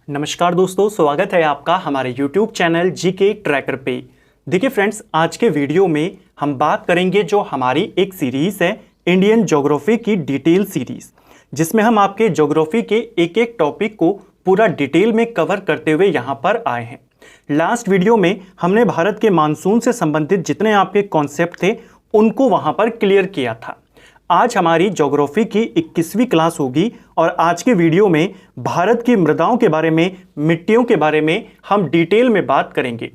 नमस्कार दोस्तों, स्वागत है आपका हमारे YouTube चैनल जीके ट्रैकर पे। देखिए फ्रेंड्स, आज के वीडियो में हम बात करेंगे जो हमारी एक सीरीज़ है इंडियन ज्योग्राफी की डिटेल सीरीज़, जिसमें हम आपके ज्योग्राफी के एक एक टॉपिक को पूरा डिटेल में कवर करते हुए यहाँ पर आए हैं। लास्ट वीडियो में हमने भारत के मानसून से संबंधित जितने आपके कॉन्सेप्ट थे उनको वहाँ पर क्लियर किया था। आज हमारी ज्योग्राफी की 21वीं क्लास होगी और आज के वीडियो में भारत की मृदाओं के बारे में, मिट्टियों के बारे में हम डिटेल में बात करेंगे।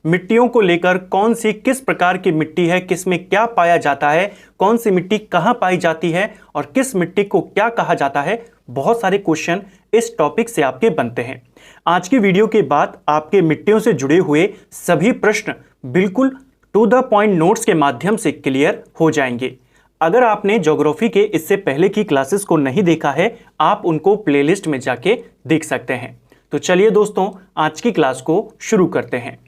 मिट्टियों को लेकर कौन सी किस प्रकार की मिट्टी है, किस में क्या पाया जाता है, कौन सी मिट्टी कहाँ पाई जाती है और किस मिट्टी को क्या कहा जाता है, बहुत सारे क्वेश्चन इस टॉपिक से आपके बनते हैं। आज की वीडियो के बाद आपके मिट्टियों से जुड़े हुए सभी प्रश्न बिल्कुल टू द पॉइंट नोट्स के माध्यम से क्लियर हो जाएंगे। अगर आपने ज्योग्राफी के इससे पहले की क्लासेस को नहीं देखा है, आप उनको प्लेलिस्ट में जाके देख सकते हैं। तो चलिए दोस्तों, आज की क्लास को शुरू करते हैं।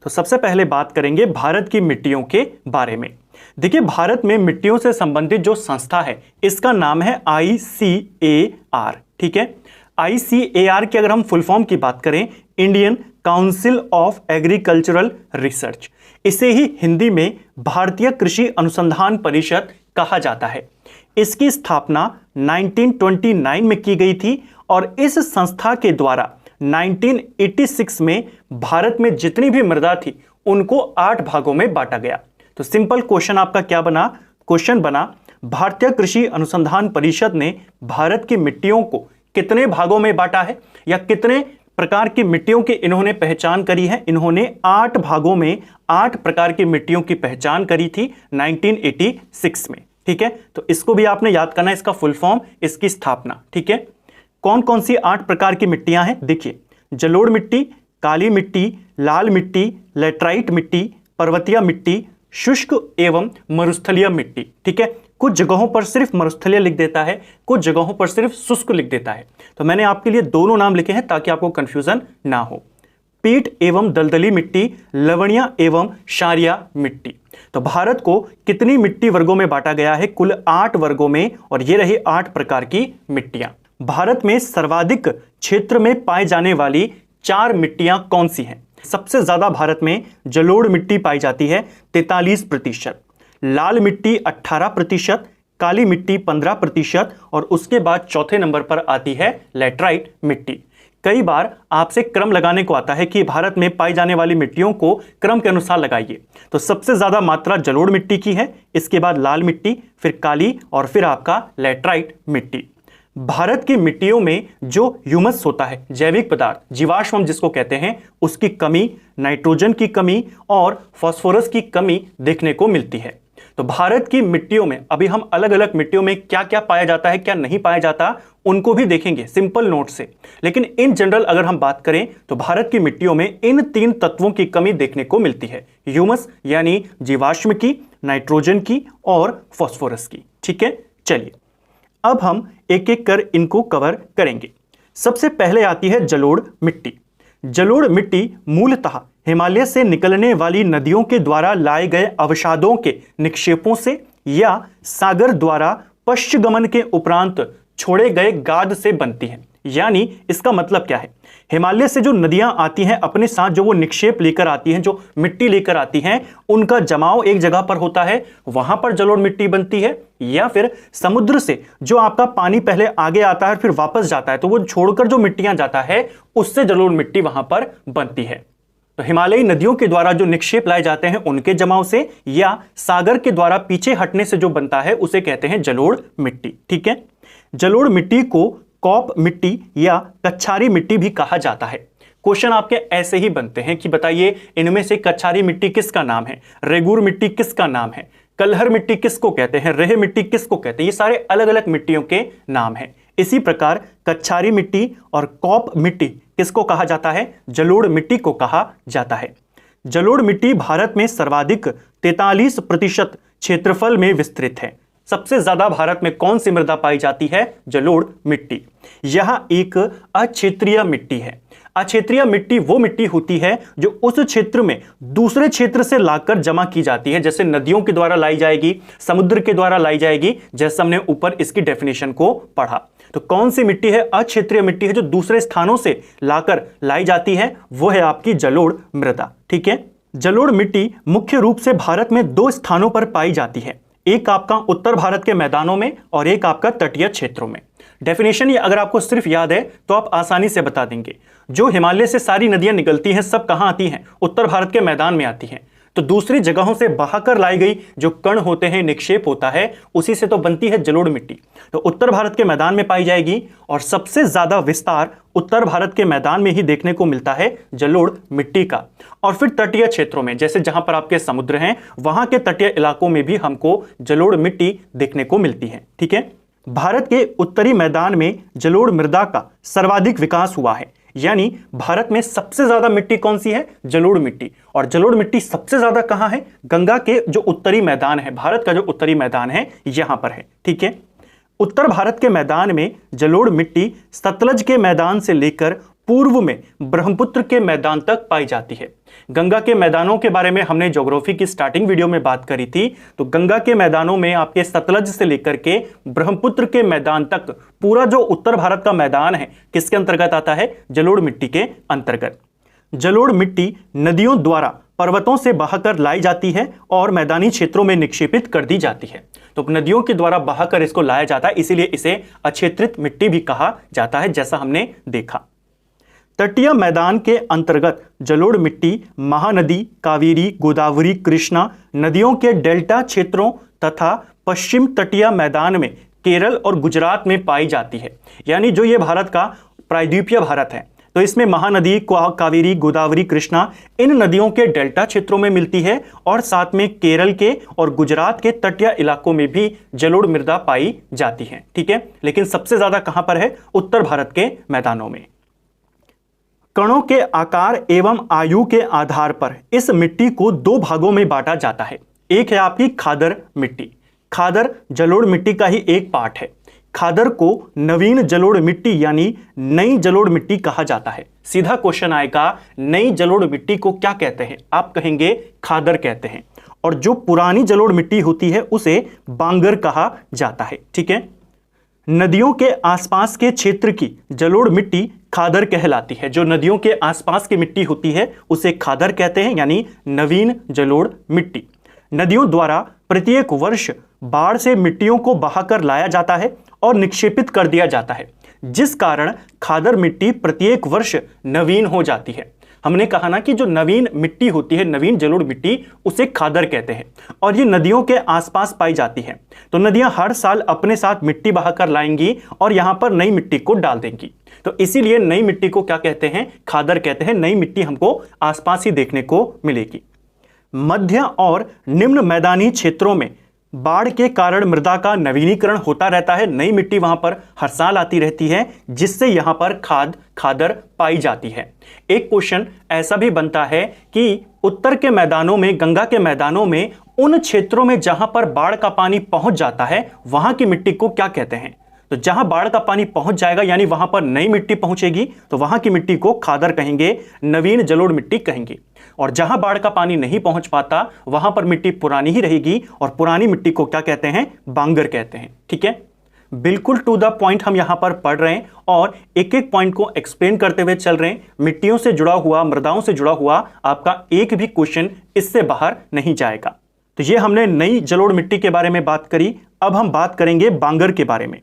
तो सबसे पहले बात करेंगे भारत की मिट्टियों के बारे में। देखिए, भारत में मिट्टियों से संबंधित जो संस्था है इसका नाम है ICAR। ठीक है, ICAR की अगर हम फुल फॉर्म की बात करें, Indian council of agricultural research, इसे ही हिंदी में भारतीय कृषि अनुसंधान परिषद कहा जाता है। इसकी स्थापना 1929 में की गई थी और इस संस्था के द्वारा 1986 में भारत में जितनी भी मृदा थी उनको 8 भागों में बांटा गया। तो सिंपल क्वेश्चन आपका क्या बना? क्वेश्चन बना, भारतीय कृषि अनुसंधान परिषद ने भारत की मिट्टियों को कितने भागों में बांटा है या कितने प्रकार की मिट्टियों की इन्होंने पहचान करी है? इन्होंने 8 भागों में 8 प्रकार की मिट्टियों की पहचान करी थी 1986 में। ठीक है, तो इसको भी आपने याद करना है, इसका फुल फॉर्म, इसकी स्थापना। ठीक है, कौन कौन सी 8 प्रकार की मिट्टियां हैं? देखिए, जलोढ़ मिट्टी, काली मिट्टी, लाल मिट्टी, लेटराइट मिट्टी, पर्वतीय मिट्टी, शुष्क एवं मरुस्थलीय मिट्टी। ठीक है, कुछ जगहों पर सिर्फ मरुस्थलीय लिख देता है, कुछ जगहों पर सिर्फ शुष्क लिख देता है। तो मैंने आपके लिए दोनों नाम लिखे हैं ताकि आपको कंफ्यूजन ना हो। पीट एवं दलदली मिट्टी, लवणीय एवं क्षारीय मिट्टी। तो भारत को कितनी मिट्टी वर्गों में बांटा गया है? कुल 8 वर्गों में, और ये रही 8 प्रकार की मिट्टियां। भारत में सर्वाधिक क्षेत्र में पाए जाने वाली 4 मिट्टियां कौन सी हैं? सबसे ज्यादा भारत में जलोढ़ मिट्टी पाई जाती है 43%, लाल मिट्टी 18%, काली मिट्टी 15% और उसके बाद चौथे नंबर पर आती है लेटराइट मिट्टी। कई बार आपसे क्रम लगाने को आता है कि भारत में पाई जाने वाली मिट्टियों को क्रम के अनुसार लगाइए। तो सबसे ज्यादा मात्रा जलोढ़ मिट्टी की है, इसके बाद लाल मिट्टी, फिर काली और फिर आपका लेटराइट मिट्टी। भारत की मिट्टियों में जो ह्यूमस होता है, जैविक पदार्थ, जीवाश्म जिसको कहते हैं, उसकी कमी, नाइट्रोजन की कमी और फास्फोरस की कमी देखने को मिलती है। तो भारत की मिट्टियों में अभी हम अलग अलग मिट्टियों में क्या क्या पाया जाता है, क्या नहीं पाया जाता, उनको भी देखेंगे सिंपल नोट से। लेकिन इन जनरल अगर हम बात करें तो भारत की मिट्टियों में इन 3 तत्वों की कमी देखने को मिलती है, ह्यूमस यानी जीवाश्म की, नाइट्रोजन की और फास्फोरस की। ठीक है, चलिए अब हम एक एक कर इनको कवर करेंगे। सबसे पहले आती है जलोढ़ मिट्टी। जलोढ़ मिट्टी मूलतः हिमालय से निकलने वाली नदियों के द्वारा लाए गए अवसादों के निक्षेपों से या सागर द्वारा पश्चगमन के उपरांत छोड़े गए गाद से बनती है। यानी इसका मतलब क्या है? हिमालय से जो नदियां आती हैं अपने साथ जो वो निक्षेप लेकर आती हैं, जो मिट्टी लेकर आती हैं, उनका जमाव एक जगह पर होता है, वहां पर जलोढ़ मिट्टी बनती है। या फिर समुद्र से जो आपका पानी पहले आगे आता है फिर वापस जाता है, तो वो छोड़कर जो मिट्टियां जाता है उससे जलोढ़ मिट्टी वहां पर बनती है। तो हिमालयी नदियों के द्वारा जो निक्षेप लाए जाते हैं उनके जमाव से या सागर के द्वारा पीछे हटने से जो बनता है उसे कहते हैं जलोढ़ मिट्टी। ठीक है, जलोढ़ मिट्टी को कॉप मिट्टी या कच्छारी मिट्टी भी कहा जाता है। क्वेश्चन आपके ऐसे ही बनते हैं कि बताइए इनमें से कच्छारी मिट्टी किसका नाम है, रेगूर मिट्टी किसका नाम है, कलहर मिट्टी किसको कहते हैं, रेह मिट्टी किसको कहते हैं? ये सारे अलग अलग मिट्टियों के नाम हैं। इसी प्रकार कच्छारी मिट्टी और कॉप मिट्टी किसको कहा जाता है? जलोढ़ मिट्टी को कहा जाता है। जलोढ़ मिट्टी भारत में सर्वाधिक 43% क्षेत्रफल में विस्तृत है। सबसे ज्यादा भारत में कौन सी मृदा पाई जाती है? जलोढ़ मिट्टी। यह एक अक्षेत्रीय मिट्टी है। अक्षेत्रीय मिट्टी वो मिट्टी होती है जो उस क्षेत्र में दूसरे क्षेत्र से लाकर जमा की जाती है, जैसे नदियों के द्वारा लाई जाएगी, समुद्र के द्वारा लाई जाएगी, जैसे हमने ऊपर इसकी डेफिनेशन को पढ़ा। तो कौन सी मिट्टी है, अक्षेत्रीय मिट्टी है जो दूसरे स्थानों से लाकर लाई जाती है, वो है आपकी जलोढ़ मृदा। ठीक है, जलोढ़ मिट्टी मुख्य रूप से भारत में दो स्थानों पर पाई जाती है, एक आपका उत्तर भारत के मैदानों में और एक आपका तटीय क्षेत्रों में। डेफिनेशन ये अगर आपको सिर्फ याद है तो आप आसानी से बता देंगे। जो हिमालय से सारी नदियां निकलती हैं सब कहां आती हैं, उत्तर भारत के मैदान में आती हैं। तो दूसरी जगहों से बहाकर लाई गई जो कण होते हैं, निक्षेप होता है, उसी से तो बनती है जलोढ़ मिट्टी। तो उत्तर भारत के मैदान में पाई जाएगी और सबसे ज्यादा विस्तार उत्तर भारत के मैदान में ही देखने को मिलता है जलोढ़ मिट्टी का। और फिर तटीय क्षेत्रों में, जैसे जहां पर आपके समुद्र हैं, वहां के तटीय इलाकों में भी हमको जलोढ़ मिट्टी देखने को मिलती है। ठीक है, भारत के उत्तरी मैदान में जलोढ़ मृदा का सर्वाधिक विकास हुआ है, यानी भारत में सबसे ज्यादा मिट्टी कौन सी है, जलोढ़ मिट्टी। और जलोढ़ मिट्टी सबसे ज्यादा कहां है, गंगा के जो उत्तरी मैदान है, भारत का जो उत्तरी मैदान है यहां पर है। ठीक है, उत्तर भारत के मैदान में जलोढ़ मिट्टी सतलज के मैदान से लेकर पूर्व में ब्रह्मपुत्र के मैदान तक पाई जाती है। गंगा के मैदानों के बारे में हमने ज्योग्राफी की स्टार्टिंग वीडियो में बात करी थी। तो गंगा के मैदानों में आपके सतलज से लेकर के ब्रह्मपुत्र के मैदान तक पूरा जो उत्तर भारत का मैदान है किसके अंतर्गत आता है, जलोढ़ मिट्टी के अंतर्गत। जलोढ़ मिट्टी नदियों द्वारा पर्वतों से बहाकर लाई जाती है और मैदानी क्षेत्रों में निक्षेपित कर दी जाती है। तो नदियों के द्वारा बहाकर इसको लाया जाता है, इसीलिए इसे अक्षेत्रित मिट्टी भी कहा जाता है, जैसा हमने देखा। तटीय मैदान के अंतर्गत जलोढ़ मिट्टी महानदी, कावेरी, गोदावरी, कृष्णा नदियों के डेल्टा क्षेत्रों तथा पश्चिम तटीय मैदान में केरल और गुजरात में पाई जाती है। यानी जो ये भारत का प्रायद्वीपीय भारत है, तो इसमें महानदी, कावेरी, गोदावरी, कृष्णा इन नदियों के डेल्टा क्षेत्रों में मिलती है और साथ में केरल के और गुजरात के तटीय इलाकों में भी जलोढ़ मृदा पाई जाती है। ठीक है, लेकिन सबसे ज्यादा कहां पर है, उत्तर भारत के मैदानों में। कणों के आकार एवं आयु के आधार पर इस मिट्टी को दो भागों में बांटा जाता है। एक है आपकी खादर मिट्टी। खादर जलोढ़ मिट्टी का ही एक पार्ट है। खादर को नवीन जलोढ़ मिट्टी यानी नई जलोढ़ मिट्टी कहा जाता है। सीधा क्वेश्चन आएगा, नई जलोढ़ मिट्टी को क्या कहते हैं, आप कहेंगे खादर कहते हैं। और जो पुरानी जलोढ़ मिट्टी होती है उसे बांगर कहा जाता है। ठीक है, नदियों के आसपास के क्षेत्र की जलोढ़ मिट्टी खादर कहलाती है। जो नदियों के आसपास की मिट्टी होती है उसे खादर कहते हैं, यानी नवीन जलोढ़ मिट्टी। नदियों द्वारा प्रत्येक वर्ष बाढ़ से मिट्टियों को बहाकर लाया जाता है और निक्षेपित कर दिया जाता है, जिस कारण खादर मिट्टी प्रत्येक वर्ष नवीन हो जाती है। हमने कहा ना कि जो नवीन मिट्टी होती है, नवीन जलोढ़ मिट्टी, उसे खादर कहते हैं और ये नदियों के आसपास पाई जाती है। तो नदियां हर साल अपने साथ मिट्टी बहाकर लाएंगी और यहां पर नई मिट्टी को डाल देंगी। तो इसीलिए नई मिट्टी को क्या कहते हैं, खादर कहते हैं। नई मिट्टी हमको आसपास ही देखने को मिलेगी। मध्य और निम्न मैदानी क्षेत्रों में बाढ़ के कारण मृदा का नवीनीकरण होता रहता है। नई मिट्टी वहां पर हर साल आती रहती है, जिससे यहां पर खादर पाई जाती है। एक क्वेश्चन ऐसा भी बनता है कि उत्तर के मैदानों में, गंगा के मैदानों में, उन क्षेत्रों में जहां पर बाढ़ का पानी पहुंच जाता है वहां की मिट्टी को क्या कहते हैं। तो जहां बाढ़ का पानी पहुंच जाएगा यानी वहां पर नई मिट्टी पहुंचेगी तो वहां की मिट्टी को खादर कहेंगे, नवीन जलोढ़ मिट्टी कहेंगे। और जहां बाढ़ का पानी नहीं पहुंच पाता वहां पर मिट्टी पुरानी ही रहेगी और पुरानी मिट्टी को क्या कहते हैं, बांगर कहते हैं। ठीक है, बिल्कुल टू द पॉइंट हम यहां पर पढ़ रहे हैं और एक एक पॉइंट को एक्सप्लेन करते हुए चल रहे हैं। मिट्टियों से जुड़ा हुआ, मृदाओं से जुड़ा हुआ आपका एक भी क्वेश्चन इससे बाहर नहीं जाएगा। तो ये हमने नई जलोढ़ मिट्टी के बारे में बात करी। अब हम बात करेंगे बांगर के बारे में।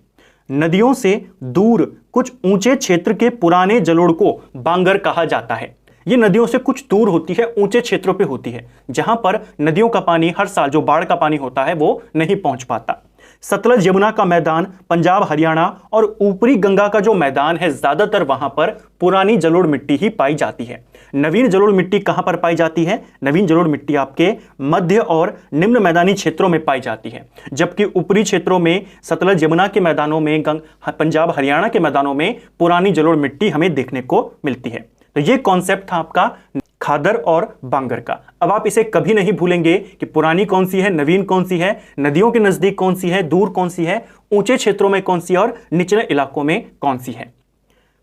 नदियों से दूर कुछ ऊंचे क्षेत्र के पुराने जलोढ़ को बांगर कहा जाता है। ये नदियों से कुछ दूर होती है, ऊंचे क्षेत्रों पे होती है, जहां पर नदियों का पानी हर साल, जो बाढ़ का पानी होता है, वो नहीं पहुंच पाता। सतलज यमुना का मैदान, पंजाब हरियाणा और ऊपरी गंगा का जो मैदान है, ज्यादातर वहां पर पुरानी जलोढ़ मिट्टी ही पाई जाती है। नवीन जलोढ़ मिट्टी कहां पर पाई जाती है, नवीन जलोढ़ मिट्टी आपके मध्य और निम्न मैदानी क्षेत्रों में पाई जाती है, जबकि ऊपरी क्षेत्रों में, सतलज यमुना के मैदानों में, पंजाब हरियाणा के मैदानों में पुरानी जलोढ़ मिट्टी हमें देखने को मिलती है। तो ये कॉन्सेप्ट था आपका खादर और बांगर का। अब आप इसे कभी नहीं भूलेंगे कि पुरानी कौन सी है, नवीन कौन सी है, नदियों के नजदीक कौन सी है, दूर कौन सी है, ऊंचे क्षेत्रों में कौन सी है और निचले इलाकों में कौन सी है।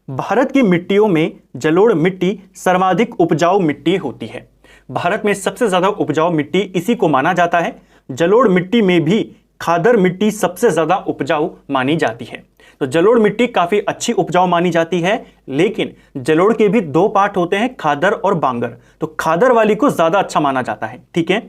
भारत की मिट्टियों में जलोढ़ मिट्टी सर्वाधिक उपजाऊ मिट्टी होती है। भारत में सबसे ज्यादा उपजाऊ मिट्टी इसी को माना जाता है। जलोढ़ मिट्टी में भी खादर मिट्टी सबसे ज्यादा उपजाऊ मानी जाती है। तो जलोढ़ मिट्टी काफी अच्छी उपजाऊ मानी जाती है, लेकिन जलोढ़ के भी दो पार्ट होते हैं, खादर और बांगर। तो खादर वाली को ज्यादा अच्छा माना जाता है। ठीक है,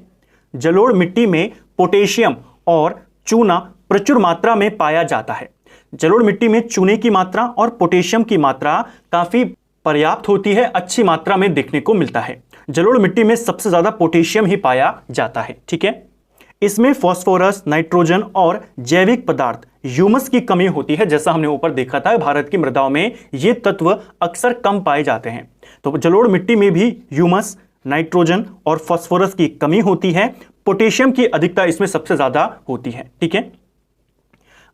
जलोढ़ मिट्टी में पोटेशियम और चूना प्रचुर मात्रा में पाया जाता है। जलोढ़ मिट्टी में चूने की मात्रा और पोटेशियम की मात्रा काफी पर्याप्त होती है, अच्छी मात्रा में देखने को मिलता है। जलोढ़ मिट्टी में सबसे ज्यादा पोटेशियम ही पाया जाता है। ठीक है, इसमें फास्फोरस, नाइट्रोजन और जैविक पदार्थ ह्यूमस की कमी होती है। जैसा हमने ऊपर देखा था, भारत की मृदाओं में ये तत्व अक्सर कम पाए जाते हैं। तो जलोढ़ मिट्टी में भी ह्यूमस, नाइट्रोजन और फास्फोरस की कमी होती है। पोटेशियम की अधिकता इसमें सबसे ज्यादा होती है। ठीक है,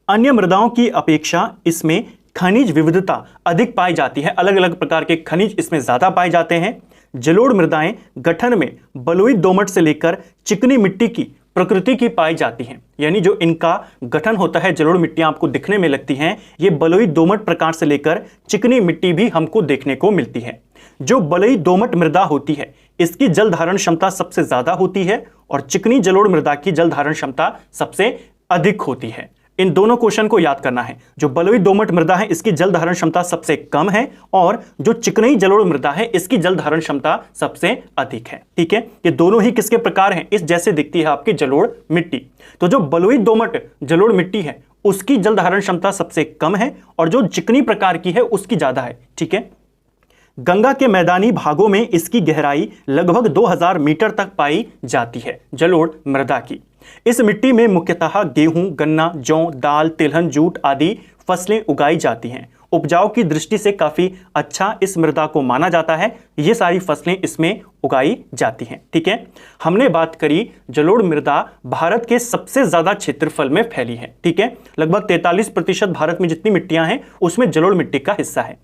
अन्य मृदाओं की अपेक्षा इसमें खनिज विविधता अधिक पाई जाती है। अलग अलग प्रकार के खनिज इसमें ज्यादा पाए जाते हैं। जलोढ़ मृदाएं गठन में बलुई दोमट से लेकर चिकनी मिट्टी की प्रकृति की पाई जाती हैं। यानी जो इनका गठन होता है, जलोढ़ मिट्टियां आपको दिखने में लगती हैं, ये बलुई दोमट प्रकार से लेकर चिकनी मिट्टी भी हमको देखने को मिलती है। जो बलुई दोमट मृदा होती है, इसकी जल धारण क्षमता सबसे ज्यादा होती है और चिकनी जलोढ़ मृदा की जल धारण क्षमता सबसे अधिक होती है। इन दोनों क्वेश्चन को याद करना है। जो बलुई दोमट मृदा है, इसकी जल धारण क्षमता सबसे कम है और जो चिकनी जलोढ़ मृदा है, इसकी जल धारण क्षमता सबसे अधिक है। ठीक है, ये दोनों ही किसके प्रकार हैं? इस जैसे दिखती है आपकी जलोढ़ मिट्टी। तो जो बलुई दोमट जलोढ़ मिट्टी है, उसकी जल धारण क्षमता सबसे कम है और जो चिकनी प्रकार की है उसकी ज्यादा है। ठीक है, गंगा के मैदानी भागों में इसकी गहराई लगभग 2000 मीटर तक पाई जाती है जलोढ़ मृदा की। इस मिट्टी में मुख्यतः गेहूं, गन्ना, जौ, दाल, तिलहन, जूट आदि फसलें उगाई जाती हैं। उपजाऊ की दृष्टि से काफी अच्छा इस मृदा को माना जाता है। ये सारी फसलें इसमें उगाई जाती हैं। ठीक है, हमने बात करी जलोढ़ मृदा भारत के सबसे ज्यादा क्षेत्रफल में फैली है। ठीक है, लगभग 43% भारत में जितनी मिट्टियां हैं उसमें जलोढ़ मिट्टी का हिस्सा है।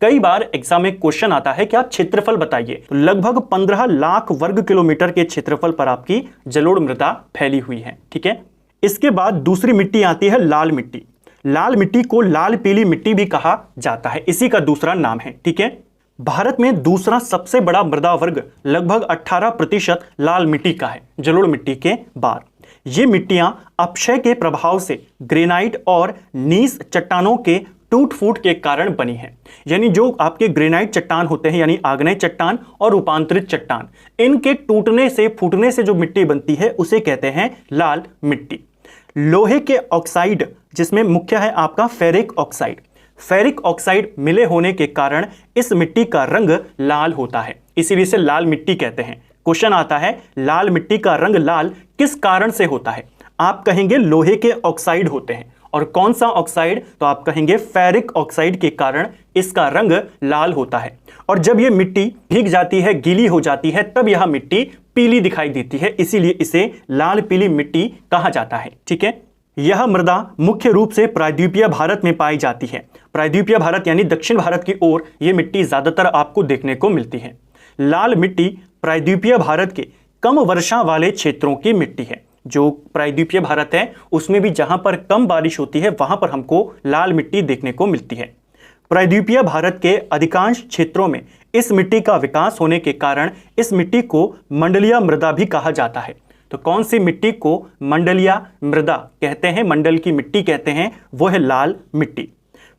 कई बार एग्जाम में क्वेश्चन आता है कि आप क्षेत्रफल बताइए, तो लगभग 15 लाख वर्ग किलोमीटर के क्षेत्रफल पर आपकी जलोढ़ मृदा फैली हुई है। ठीक है, इसके बाद दूसरी मिट्टी आती है लाल मिट्टी। लाल मिट्टी को लाल पीली मिट्टी भी कहा जाता है, इसी का दूसरा नाम है। ठीक है, भारत में दूसरा सबसे बड़ा मृदा वर्ग लगभग 18% लाल मिट्टी का है, जलोढ़ मिट्टी के बाद। ये मिट्टियां अपक्षय के प्रभाव से ग्रेनाइट और नीस चट्टानों के टूट फूट के कारण बनी है। यानी जो आपके ग्रेनाइट चट्टान होते हैं, यानी आग्नेय चट्टान और रूपांतरित चट्टान, इनके टूटने से, फूटने से जो मिट्टी बनती है उसे कहते हैं लाल मिट्टी। लोहे के ऑक्साइड, जिसमें मुख्य है आपका फेरिक ऑक्साइड, फेरिक ऑक्साइड मिले होने के कारण इस मिट्टी का रंग लाल होता है, इसीलिए इसे लाल मिट्टी कहते हैं। क्वेश्चन आता है, लाल मिट्टी का रंग लाल किस कारण से होता है? आप कहेंगे लोहे के ऑक्साइड होते हैं। और कौन सा ऑक्साइड? तो आप कहेंगे फेरिक ऑक्साइड के कारण इसका रंग लाल होता है। और जब यह मिट्टी भीग जाती है, गीली हो जाती है, तब यह मिट्टी पीली दिखाई देती है, इसीलिए इसे लाल पीली मिट्टी कहा जाता है। ठीक है, यह मृदा मुख्य रूप से प्रायद्वीपीय भारत में पाई जाती है। प्रायद्वीपीय भारत यानी दक्षिण भारत की ओर यह मिट्टी ज्यादातर आपको देखने को मिलती है। लाल मिट्टी प्रायद्वीपीय भारत के कम वर्षा वाले क्षेत्रों की मिट्टी है। जो प्रायद्वीपीय भारत है उसमें भी जहां पर कम बारिश होती है वहां पर हमको लाल मिट्टी देखने को मिलती है। प्रायद्वीपीय भारत के अधिकांश क्षेत्रों में इस मिट्टी का विकास होने के कारण इस मिट्टी को मंडलीय मृदा भी कहा जाता है। तो कौन सी मिट्टी को मंडलीय मृदा कहते हैं, मंडल की मिट्टी कहते हैं? वो है लाल मिट्टी।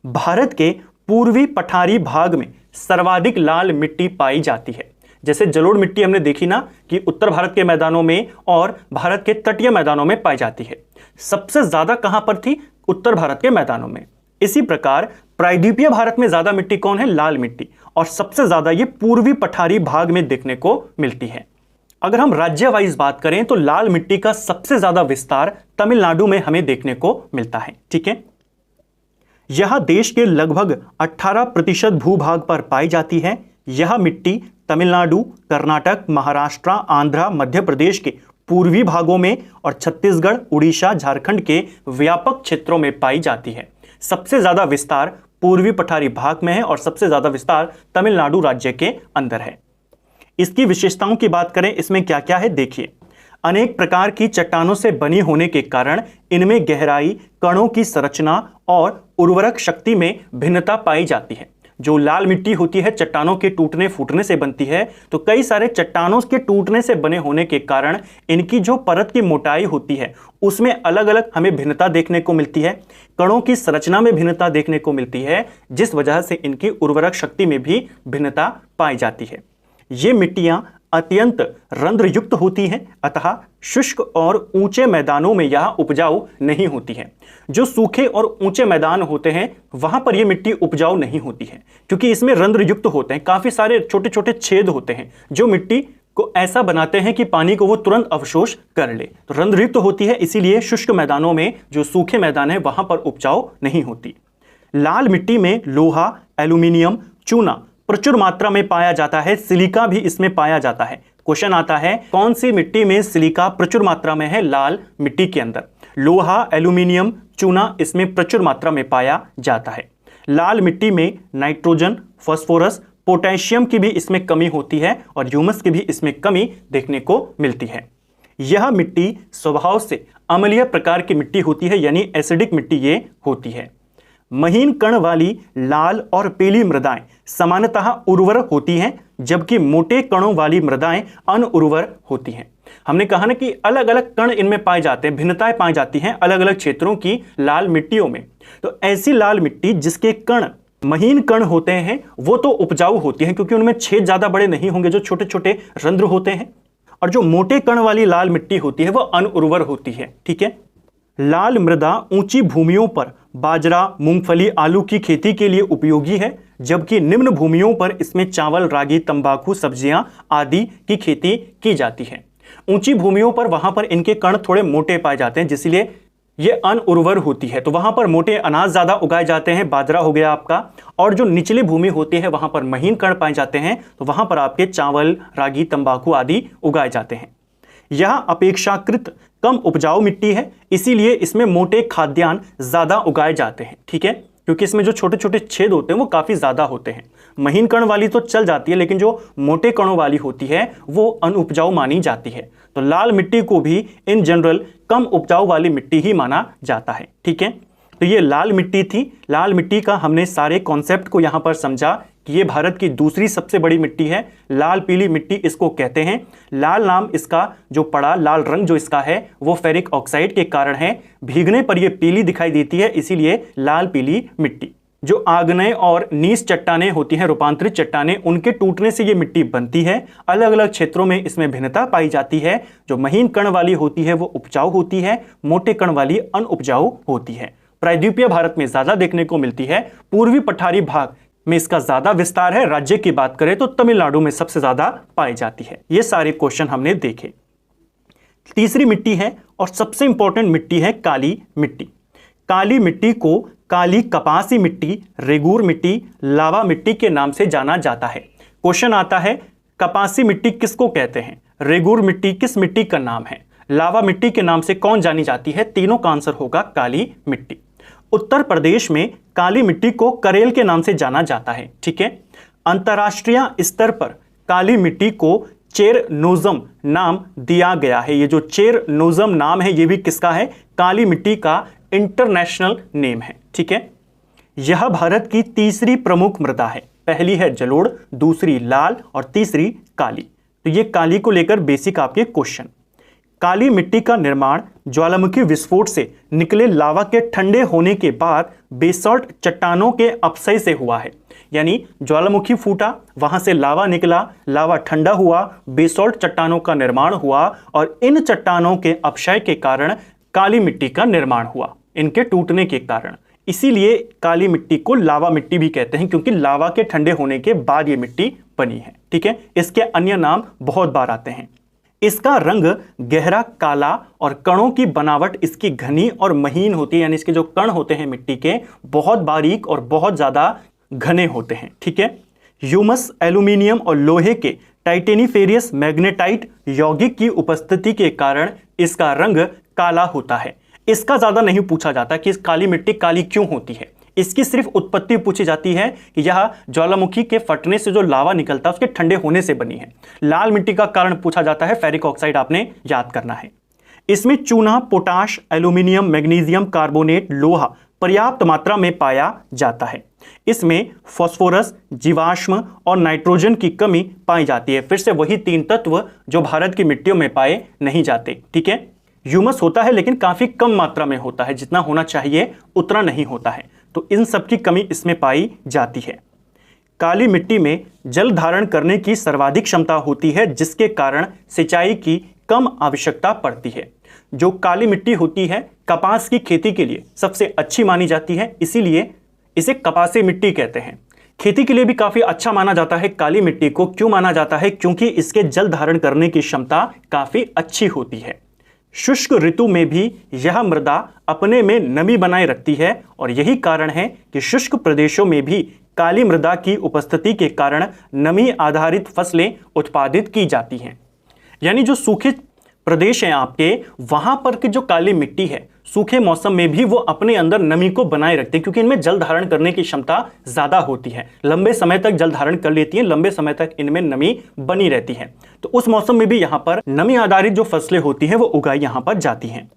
भारत के पूर्वी पठारी भाग में सर्वाधिक लाल मिट्टी पाई जाती है। जैसे जलोढ़ मिट्टी हमने देखी ना कि उत्तर भारत के मैदानों में और भारत के तटीय मैदानों में पाई जाती है। सबसे ज्यादा कहां पर थी? उत्तर भारत के मैदानों में। इसी प्रकार प्रायद्वीपीय भारत में ज्यादा मिट्टी कौन है? लाल मिट्टी। और सबसे ज्यादा ये पूर्वी पठारी भाग में देखने को मिलती है। अगर हम राज्य वाइज बात करें तो लाल मिट्टी का सबसे ज्यादा विस्तार तमिलनाडु में हमें देखने को मिलता है। ठीक है, यह देश के लगभग 18% भूभाग पर पाई जाती है। यह मिट्टी तमिलनाडु, कर्नाटक, महाराष्ट्र, आंध्र, मध्य प्रदेश के पूर्वी भागों में और छत्तीसगढ़, उड़ीसा, झारखंड के व्यापक क्षेत्रों में पाई जाती है। सबसे ज्यादा विस्तार पूर्वी पठारी भाग में है और सबसे ज्यादा विस्तार तमिलनाडु राज्य के अंदर है। इसकी विशेषताओं की बात करें, इसमें क्या क्या है देखिए। अनेक प्रकार की चट्टानों से बनी होने के कारण इनमें गहराई, कणों की संरचना और उर्वरक शक्ति में भिन्नता पाई जाती है। जो लाल मिट्टी होती है चट्टानों के टूटने फूटने से बनती है, तो कई सारे चट्टानों के टूटने से बने होने के कारण इनकी जो परत की मोटाई होती है उसमें अलग अलग हमें भिन्नता देखने को मिलती है। कणों की संरचना में भिन्नता देखने को मिलती है, जिस वजह से इनकी उर्वरक शक्ति में भी भिन्नता पाई जाती है। ये मिट्टियां अत्यंत रंध्रयुक्त होती हैं, अतः शुष्क और ऊंचे मैदानों में यह उपजाऊ नहीं होती है। जो सूखे और ऊंचे मैदान होते हैं वहां पर यह मिट्टी उपजाऊ नहीं होती है, क्योंकि इसमें रंध्रयुक्त होते हैं, काफी सारे छोटे छोटे छेद होते हैं जो मिट्टी को ऐसा बनाते हैं कि पानी को वो तुरंत अवशोष कर ले। तो रंध्रयुक्त होती है, इसीलिए शुष्क मैदानों में जो सूखे मैदान है वहां पर उपजाऊ नहीं होती। लाल मिट्टी में लोहा, एल्यूमिनियम, चूना प्रचुर मात्रा में पाया जाता है, सिलिका भी इसमें पाया जाता है। क्वेश्चन आता है कौन सी मिट्टी में सिलिका प्रचुर मात्रा में है? लाल मिट्टी के अंदर लोहा, एल्यूमिनियम, चूना इसमें प्रचुर मात्रा में पाया जाता है। लाल मिट्टी में नाइट्रोजन, फास्फोरस, पोटेशियम की भी इसमें कमी होती है और ह्यूमस की भी इसमें कमी देखने को मिलती है। यह मिट्टी स्वभाव से अम्लीय प्रकार की मिट्टी होती है, यानी एसिडिक मिट्टी ये होती है। महीन कण वाली लाल और पीली मृदाएं सामान्यतः उर्वर होती हैं, जबकि मोटे कणों वाली मृदाएं अनुर्वर होती हैं। हमने कहा ना कि अलग अलग कण इनमें पाए जाते हैं, भिन्नताएं पाई जाती हैं अलग अलग क्षेत्रों की लाल मिट्टियों में। तो ऐसी लाल मिट्टी जिसके कण महीन कण होते हैं वो तो उपजाऊ होती हैं, क्योंकि उनमें छेद ज्यादा बड़े नहीं होंगे, जो छोटे छोटे रंध्र होते हैं। और जो मोटे कण वाली लाल मिट्टी होती है वो अनुर्वर होती है। ठीक है। लाल मृदा ऊंची भूमियों पर बाजरा, मूंगफली, आलू की खेती के लिए उपयोगी है, जबकि निम्न भूमियों पर इसमें चावल, रागी, तंबाकू, सब्जियां आदि की खेती की जाती है। ऊंची भूमियों पर वहां पर इनके कण थोड़े मोटे पाए जाते हैं, जिसलिए ये अनुर्वर होती है। तो वहां पर मोटे अनाज ज्यादा उगाए जाते हैं, बाजरा हो गया आपका। और जो निचली भूमि होती है वहां पर महीन कण पाए जाते हैं, तो वहां पर आपके चावल, रागी, तंबाकू आदि उगाए जाते हैं। यह अपेक्षाकृत कम उपजाऊ मिट्टी है, इसीलिए इसमें मोटे खाद्यान्न ज्यादा उगाए जाते हैं। ठीक है, क्योंकि इसमें जो छोटे छोटे छेद होते हैं वो काफी ज्यादा होते हैं। महीन कण वाली तो चल जाती है, लेकिन जो मोटे कणों वाली होती है वो अनुपजाऊ मानी जाती है। तो लाल मिट्टी को भी इन जनरल कम उपजाऊ वाली मिट्टी ही माना जाता है। ठीक है, तो ये लाल मिट्टी थी। लाल मिट्टी का हमने सारे कॉन्सेप्ट को यहां पर समझा कि ये भारत की दूसरी सबसे बड़ी मिट्टी है। लाल पीली मिट्टी इसको कहते हैं। लाल नाम इसका जो पड़ा, लाल रंग जो इसका है वो फेरिक ऑक्साइड के कारण है। भीगने पर ये पीली दिखाई देती है, इसीलिए लाल पीली मिट्टी। जो आग्नेय और नीच चट्टानें होती हैं, रूपांतरित चट्टानें, उनके टूटने से ये मिट्टी बनती है। अलग अलग क्षेत्रों में इसमें भिन्नता पाई जाती है। जो महीन कण वाली होती है वो उपजाऊ होती है, मोटे कण वाली अनुपजाऊ होती है। प्रायद्वीपीय भारत में ज्यादा देखने को मिलती है। पूर्वी पठारी भाग में इसका ज्यादा विस्तार है। राज्य की बात करें तो तमिलनाडु में सबसे ज्यादा पाई जाती है। ये सारे क्वेश्चन हमने देखे। तीसरी मिट्टी है और सबसे इंपॉर्टेंट मिट्टी है काली मिट्टी। काली मिट्टी को काली कपासी मिट्टी, रेगूर मिट्टी, लावा मिट्टी के नाम से जाना जाता है। क्वेश्चन आता है कपासी मिट्टी किसको कहते हैं, रेगूर मिट्टी किस मिट्टी का नाम है, लावा मिट्टी के नाम से कौन जानी जाती है? तीनों का आंसर होगा काली मिट्टी। उत्तर प्रदेश में काली मिट्टी को करेल के नाम से जाना जाता है। ठीक है। अंतरराष्ट्रीय स्तर पर काली मिट्टी को चेरनोज़म नाम दिया गया है। ये जो चेरनोज़म नाम है ये भी किसका है? काली मिट्टी का इंटरनेशनल नेम है। ठीक है। यह भारत की तीसरी प्रमुख मृदा है। पहली है जलोढ़, दूसरी लाल और तीसरी काली। तो ये काली को लेकर बेसिक आपके क्वेश्चन। काली मिट्टी का निर्माण ज्वालामुखी विस्फोट से निकले लावा के ठंडे होने के बाद बेसॉल्ट चट्टानों के अपक्षय से हुआ है। यानी ज्वालामुखी फूटा, वहां से लावा निकला, लावा ठंडा हुआ, बेसॉल्ट चट्टानों का निर्माण हुआ और इन चट्टानों के अपक्षय के कारण काली मिट्टी का निर्माण हुआ, इनके टूटने के कारण। इसीलिए काली मिट्टी को लावा मिट्टी भी कहते हैं, क्योंकि लावा के ठंडे होने के बाद ये मिट्टी बनी है। ठीक है। इसके अन्य नाम बहुत बार आते हैं। इसका रंग गहरा काला और कणों की बनावट इसकी घनी और महीन होती है। यानी इसके जो कण होते हैं मिट्टी के बहुत बारीक और बहुत ज्यादा घने होते हैं। ठीक है। ह्यूमस, एल्यूमिनियम और लोहे के टाइटेनिफेरियस मैग्नेटाइट यौगिक की उपस्थिति के कारण इसका रंग काला होता है। इसका ज्यादा नहीं पूछा जाता कि इस काली मिट्टी काली क्यों होती है। इसकी सिर्फ उत्पत्ति पूछी जाती है कि यह ज्वालामुखी के फटने से जो लावा निकलता है उसके ठंडे होने से बनी है। लाल मिट्टी का कारण पूछा जाता है, फेरिक ऑक्साइड आपने याद करना है। इसमें चूना, पोटाश, एल्यूमिनियम, मैग्नीशियम कार्बोनेट, लोहा पर्याप्त मात्रा में पाया जाता है। इसमें फास्फोरस, जीवाश्म और नाइट्रोजन की कमी पाई जाती है। फिर से वही 3 तत्व जो भारत की मिट्टियों में पाए नहीं जाते। ठीक है, ह्यूमस होता है लेकिन काफी कम मात्रा में होता है, जितना होना चाहिए उतना नहीं होता है, तो इन सब की कमी इसमें पाई जाती है। काली मिट्टी में जल धारण करने की सर्वाधिक क्षमता होती है, जिसके कारण सिंचाई की कम आवश्यकता पड़ती है। जो काली मिट्टी होती है कपास की खेती के लिए सबसे अच्छी मानी जाती है, इसीलिए इसे कपासी मिट्टी कहते हैं। खेती के लिए भी काफी अच्छा माना जाता है काली मिट्टी को। क्यों माना जाता है? क्योंकि इसके जल धारण करने की क्षमता काफी अच्छी होती है। शुष्क ऋतु में भी यह मृदा अपने में नमी बनाए रखती है और यही कारण है कि शुष्क प्रदेशों में भी काली मृदा की उपस्थिति के कारण नमी आधारित फसलें उत्पादित की जाती हैं। यानी जो सूखे प्रदेश हैं आपके, वहां पर की जो काली मिट्टी है सूखे मौसम में भी वो अपने अंदर नमी को बनाए रखते हैं, क्योंकि इनमें जल धारण करने की क्षमता ज्यादा होती है, लंबे समय तक जल धारण कर लेती है, लंबे समय तक इनमें नमी बनी रहती है। तो उस मौसम में भी यहाँ पर नमी आधारित जो फसलें होती हैं वो उगाई यहाँ पर जाती हैं।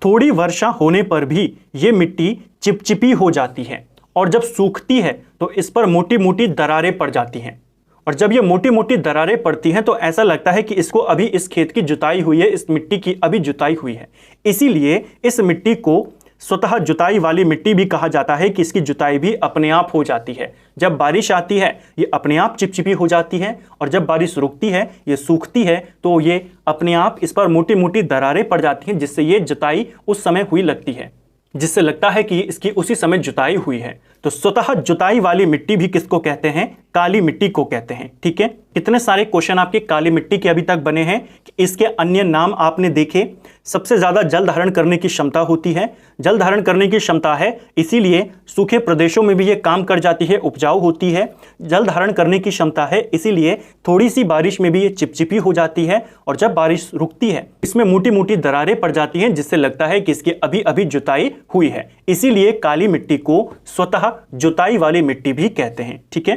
थोड़ी वर्षा होने पर भी ये मिट्टी चिपचिपी हो जाती है और जब सूखती है तो इस पर मोटी मोटी दरारें पड़ जाती हैं, और जब ये मोटी मोटी दरारें पड़ती हैं तो ऐसा लगता है कि इसको अभी इस खेत की जुताई हुई है, इस मिट्टी की अभी जुताई हुई है। इसीलिए इस मिट्टी को स्वतः जुताई वाली मिट्टी भी कहा जाता है कि इसकी जुताई भी अपने आप हो जाती है। जब बारिश आती है ये अपने आप चिपचिपी हो जाती है, और जब बारिश रुकती है ये सूखती है तो ये अपने आप इस पर मोटी मोटी दरारें पड़ जाती हैं, जिससे ये जुताई उस समय हुई लगती है, जिससे लगता है कि इसकी उसी समय जुताई हुई है। तो स्वतः जुताई वाली मिट्टी भी किसको कहते हैं? काली मिट्टी को कहते हैं। ठीक है, कितने सारे क्वेश्चन आपके काली मिट्टी के अभी तक बने हैं कि इसके अन्य नाम आपने देखे। सबसे ज्यादा जल धारण करने की क्षमता होती है, जल धारण करने की क्षमता है इसीलिए सूखे प्रदेशों में भी ये काम कर जाती है, उपजाऊ होती है। जल धारण करने की क्षमता है इसीलिए थोड़ी सी बारिश में भी ये चिपचिपी हो जाती है, और जब बारिश रुकती है इसमें मोटी मोटी दरारें पड़ जाती हैं, जिससे लगता है कि इसकी अभी अभी जुताई हुई है। इसीलिए काली मिट्टी को स्वतः जुताई वाली मिट्टी भी कहते हैं। ठीक है,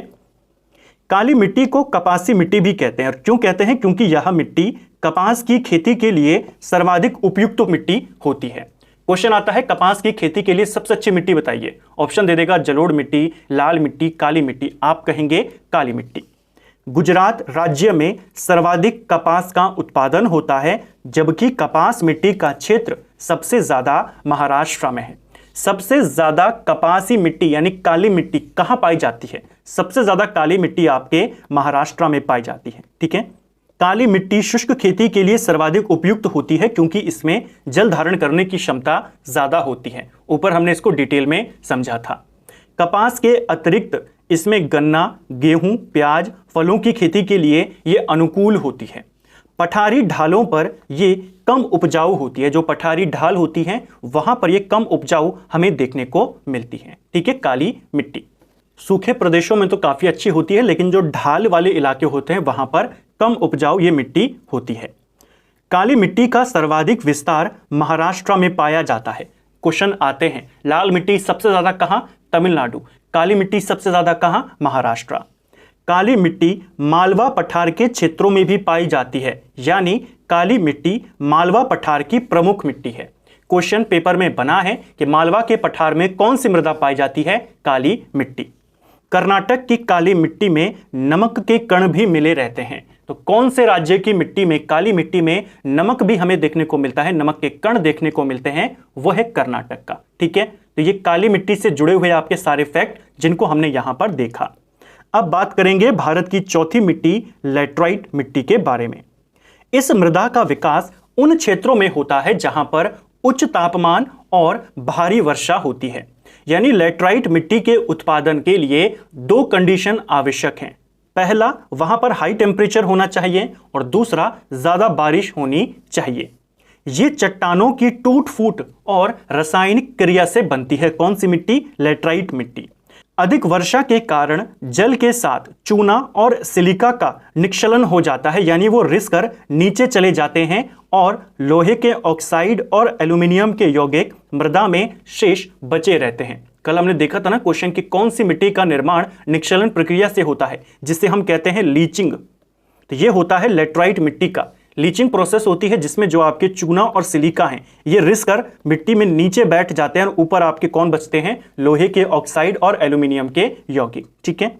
काली मिट्टी को कपासी मिट्टी भी कहते हैं। और क्यों कहते हैं? क्योंकि यह मिट्टी कपास की खेती के लिए सर्वाधिक उपयुक्त मिट्टी होती है। क्वेश्चन आता है कपास की खेती के लिए सबसे अच्छी मिट्टी बताइए। ऑप्शन दे देगा जलोढ़ मिट्टी, लाल मिट्टी, काली मिट्टी। आप कहेंगे काली मिट्टी। गुजरात राज्य में सर्वाधिक कपास का उत्पादन होता है, जबकि कपास मिट्टी का क्षेत्र सबसे ज्यादा महाराष्ट्र में है। सबसे ज्यादा कपासी मिट्टी यानी काली मिट्टी कहां पाई जाती है? सबसे ज्यादा काली मिट्टी आपके महाराष्ट्र में पाई जाती है। ठीक है, काली मिट्टी शुष्क खेती के लिए सर्वाधिक उपयुक्त होती है क्योंकि इसमें जल धारण करने की क्षमता ज्यादा होती है। ऊपर हमने इसको डिटेल में समझा था। कपास के अतिरिक्त इसमें गन्ना, गेहूं, प्याज, फलों की खेती के लिए यह अनुकूल होती है। पठारी ढालों पर ये कम उपजाऊ होती है। जो पठारी ढाल होती है वहां पर ये कम उपजाऊ हमें देखने को मिलती है। ठीक है, काली मिट्टी सूखे प्रदेशों में तो काफी अच्छी होती है, लेकिन जो ढाल वाले इलाके होते हैं वहां पर कम उपजाऊ ये मिट्टी होती है। काली मिट्टी का सर्वाधिक विस्तार महाराष्ट्र में पाया जाता है। क्वेश्चन आते हैं लाल मिट्टी सबसे ज्यादा कहां? तमिलनाडु। काली मिट्टी सबसे ज्यादा कहां? महाराष्ट्र। काली मिट्टी मालवा पठार के क्षेत्रों में भी पाई जाती है, यानी काली मिट्टी मालवा पठार की प्रमुख मिट्टी है। क्वेश्चन पेपर में बना है कि मालवा के पठार में कौन सी मृदा पाई जाती है? काली मिट्टी। कर्नाटक की काली मिट्टी में नमक के कण भी मिले रहते हैं। तो कौन से राज्य की मिट्टी में, काली मिट्टी में नमक भी हमें देखने को मिलता है, नमक के कण देखने को मिलते हैं? वो है कर्नाटक का। ठीक है, तो ये काली मिट्टी से जुड़े हुए आपके सारे फैक्ट जिनको हमने यहां पर देखा। अब बात करेंगे भारत की चौथी मिट्टी लैटराइट मिट्टी के बारे में। इस मृदा का विकास उन क्षेत्रों में होता है जहां पर उच्च तापमान और भारी वर्षा होती है। यानी लैटराइट मिट्टी के उत्पादन के लिए 2 कंडीशन आवश्यक हैं। पहला, वहां पर हाई टेम्परेचर होना चाहिए, और दूसरा, ज्यादा बारिश होनी चाहिए। ये चट्टानों की टूट फूट और रासायनिक क्रिया से बनती है। कौन सी मिट्टी? लैटराइट मिट्टी। अधिक वर्षा के कारण जल के साथ चूना और सिलिका का निक्षलन हो जाता है, यानी वो रिस कर नीचे चले जाते हैं और लोहे के ऑक्साइड और एल्यूमिनियम के यौगिक मृदा में शेष बचे रहते हैं। कल हमने देखा था ना क्वेश्चन कि कौन सी मिट्टी का निर्माण निक्षलन प्रक्रिया से होता है, जिसे हम कहते हैं लीचिंग। तो ये होता है लैटराइट मिट्टी का। लीचिंग प्रोसेस होती है जिसमें जो आपके चूना और सिलिका हैं ये रिस कर मिट्टी में नीचे बैठ जाते हैं और ऊपर आपके कौन बचते हैं, लोहे के ऑक्साइड और एल्यूमिनियम के यौगिक। ठीक है,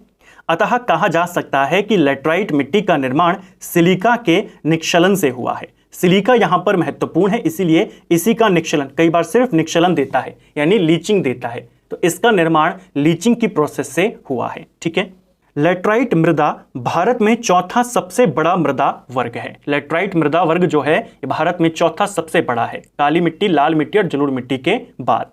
अतः कहा जा सकता है कि लैटराइट मिट्टी का निर्माण सिलिका के निक्षलन से हुआ है। सिलिका यहां पर महत्वपूर्ण है, इसीलिए इसी का निक्षलन कई बार सिर्फ निक्षलन देता है यानी लीचिंग देता है, तो इसका निर्माण लीचिंग की प्रोसेस से हुआ है। ठीक है, लैटराइट मृदा भारत में चौथा सबसे बड़ा मृदा वर्ग है। लैटराइट मृदा वर्ग जो है ये भारत में चौथा सबसे बड़ा है, काली मिट्टी, लाल मिट्टी और जलोढ़ मिट्टी के बाद।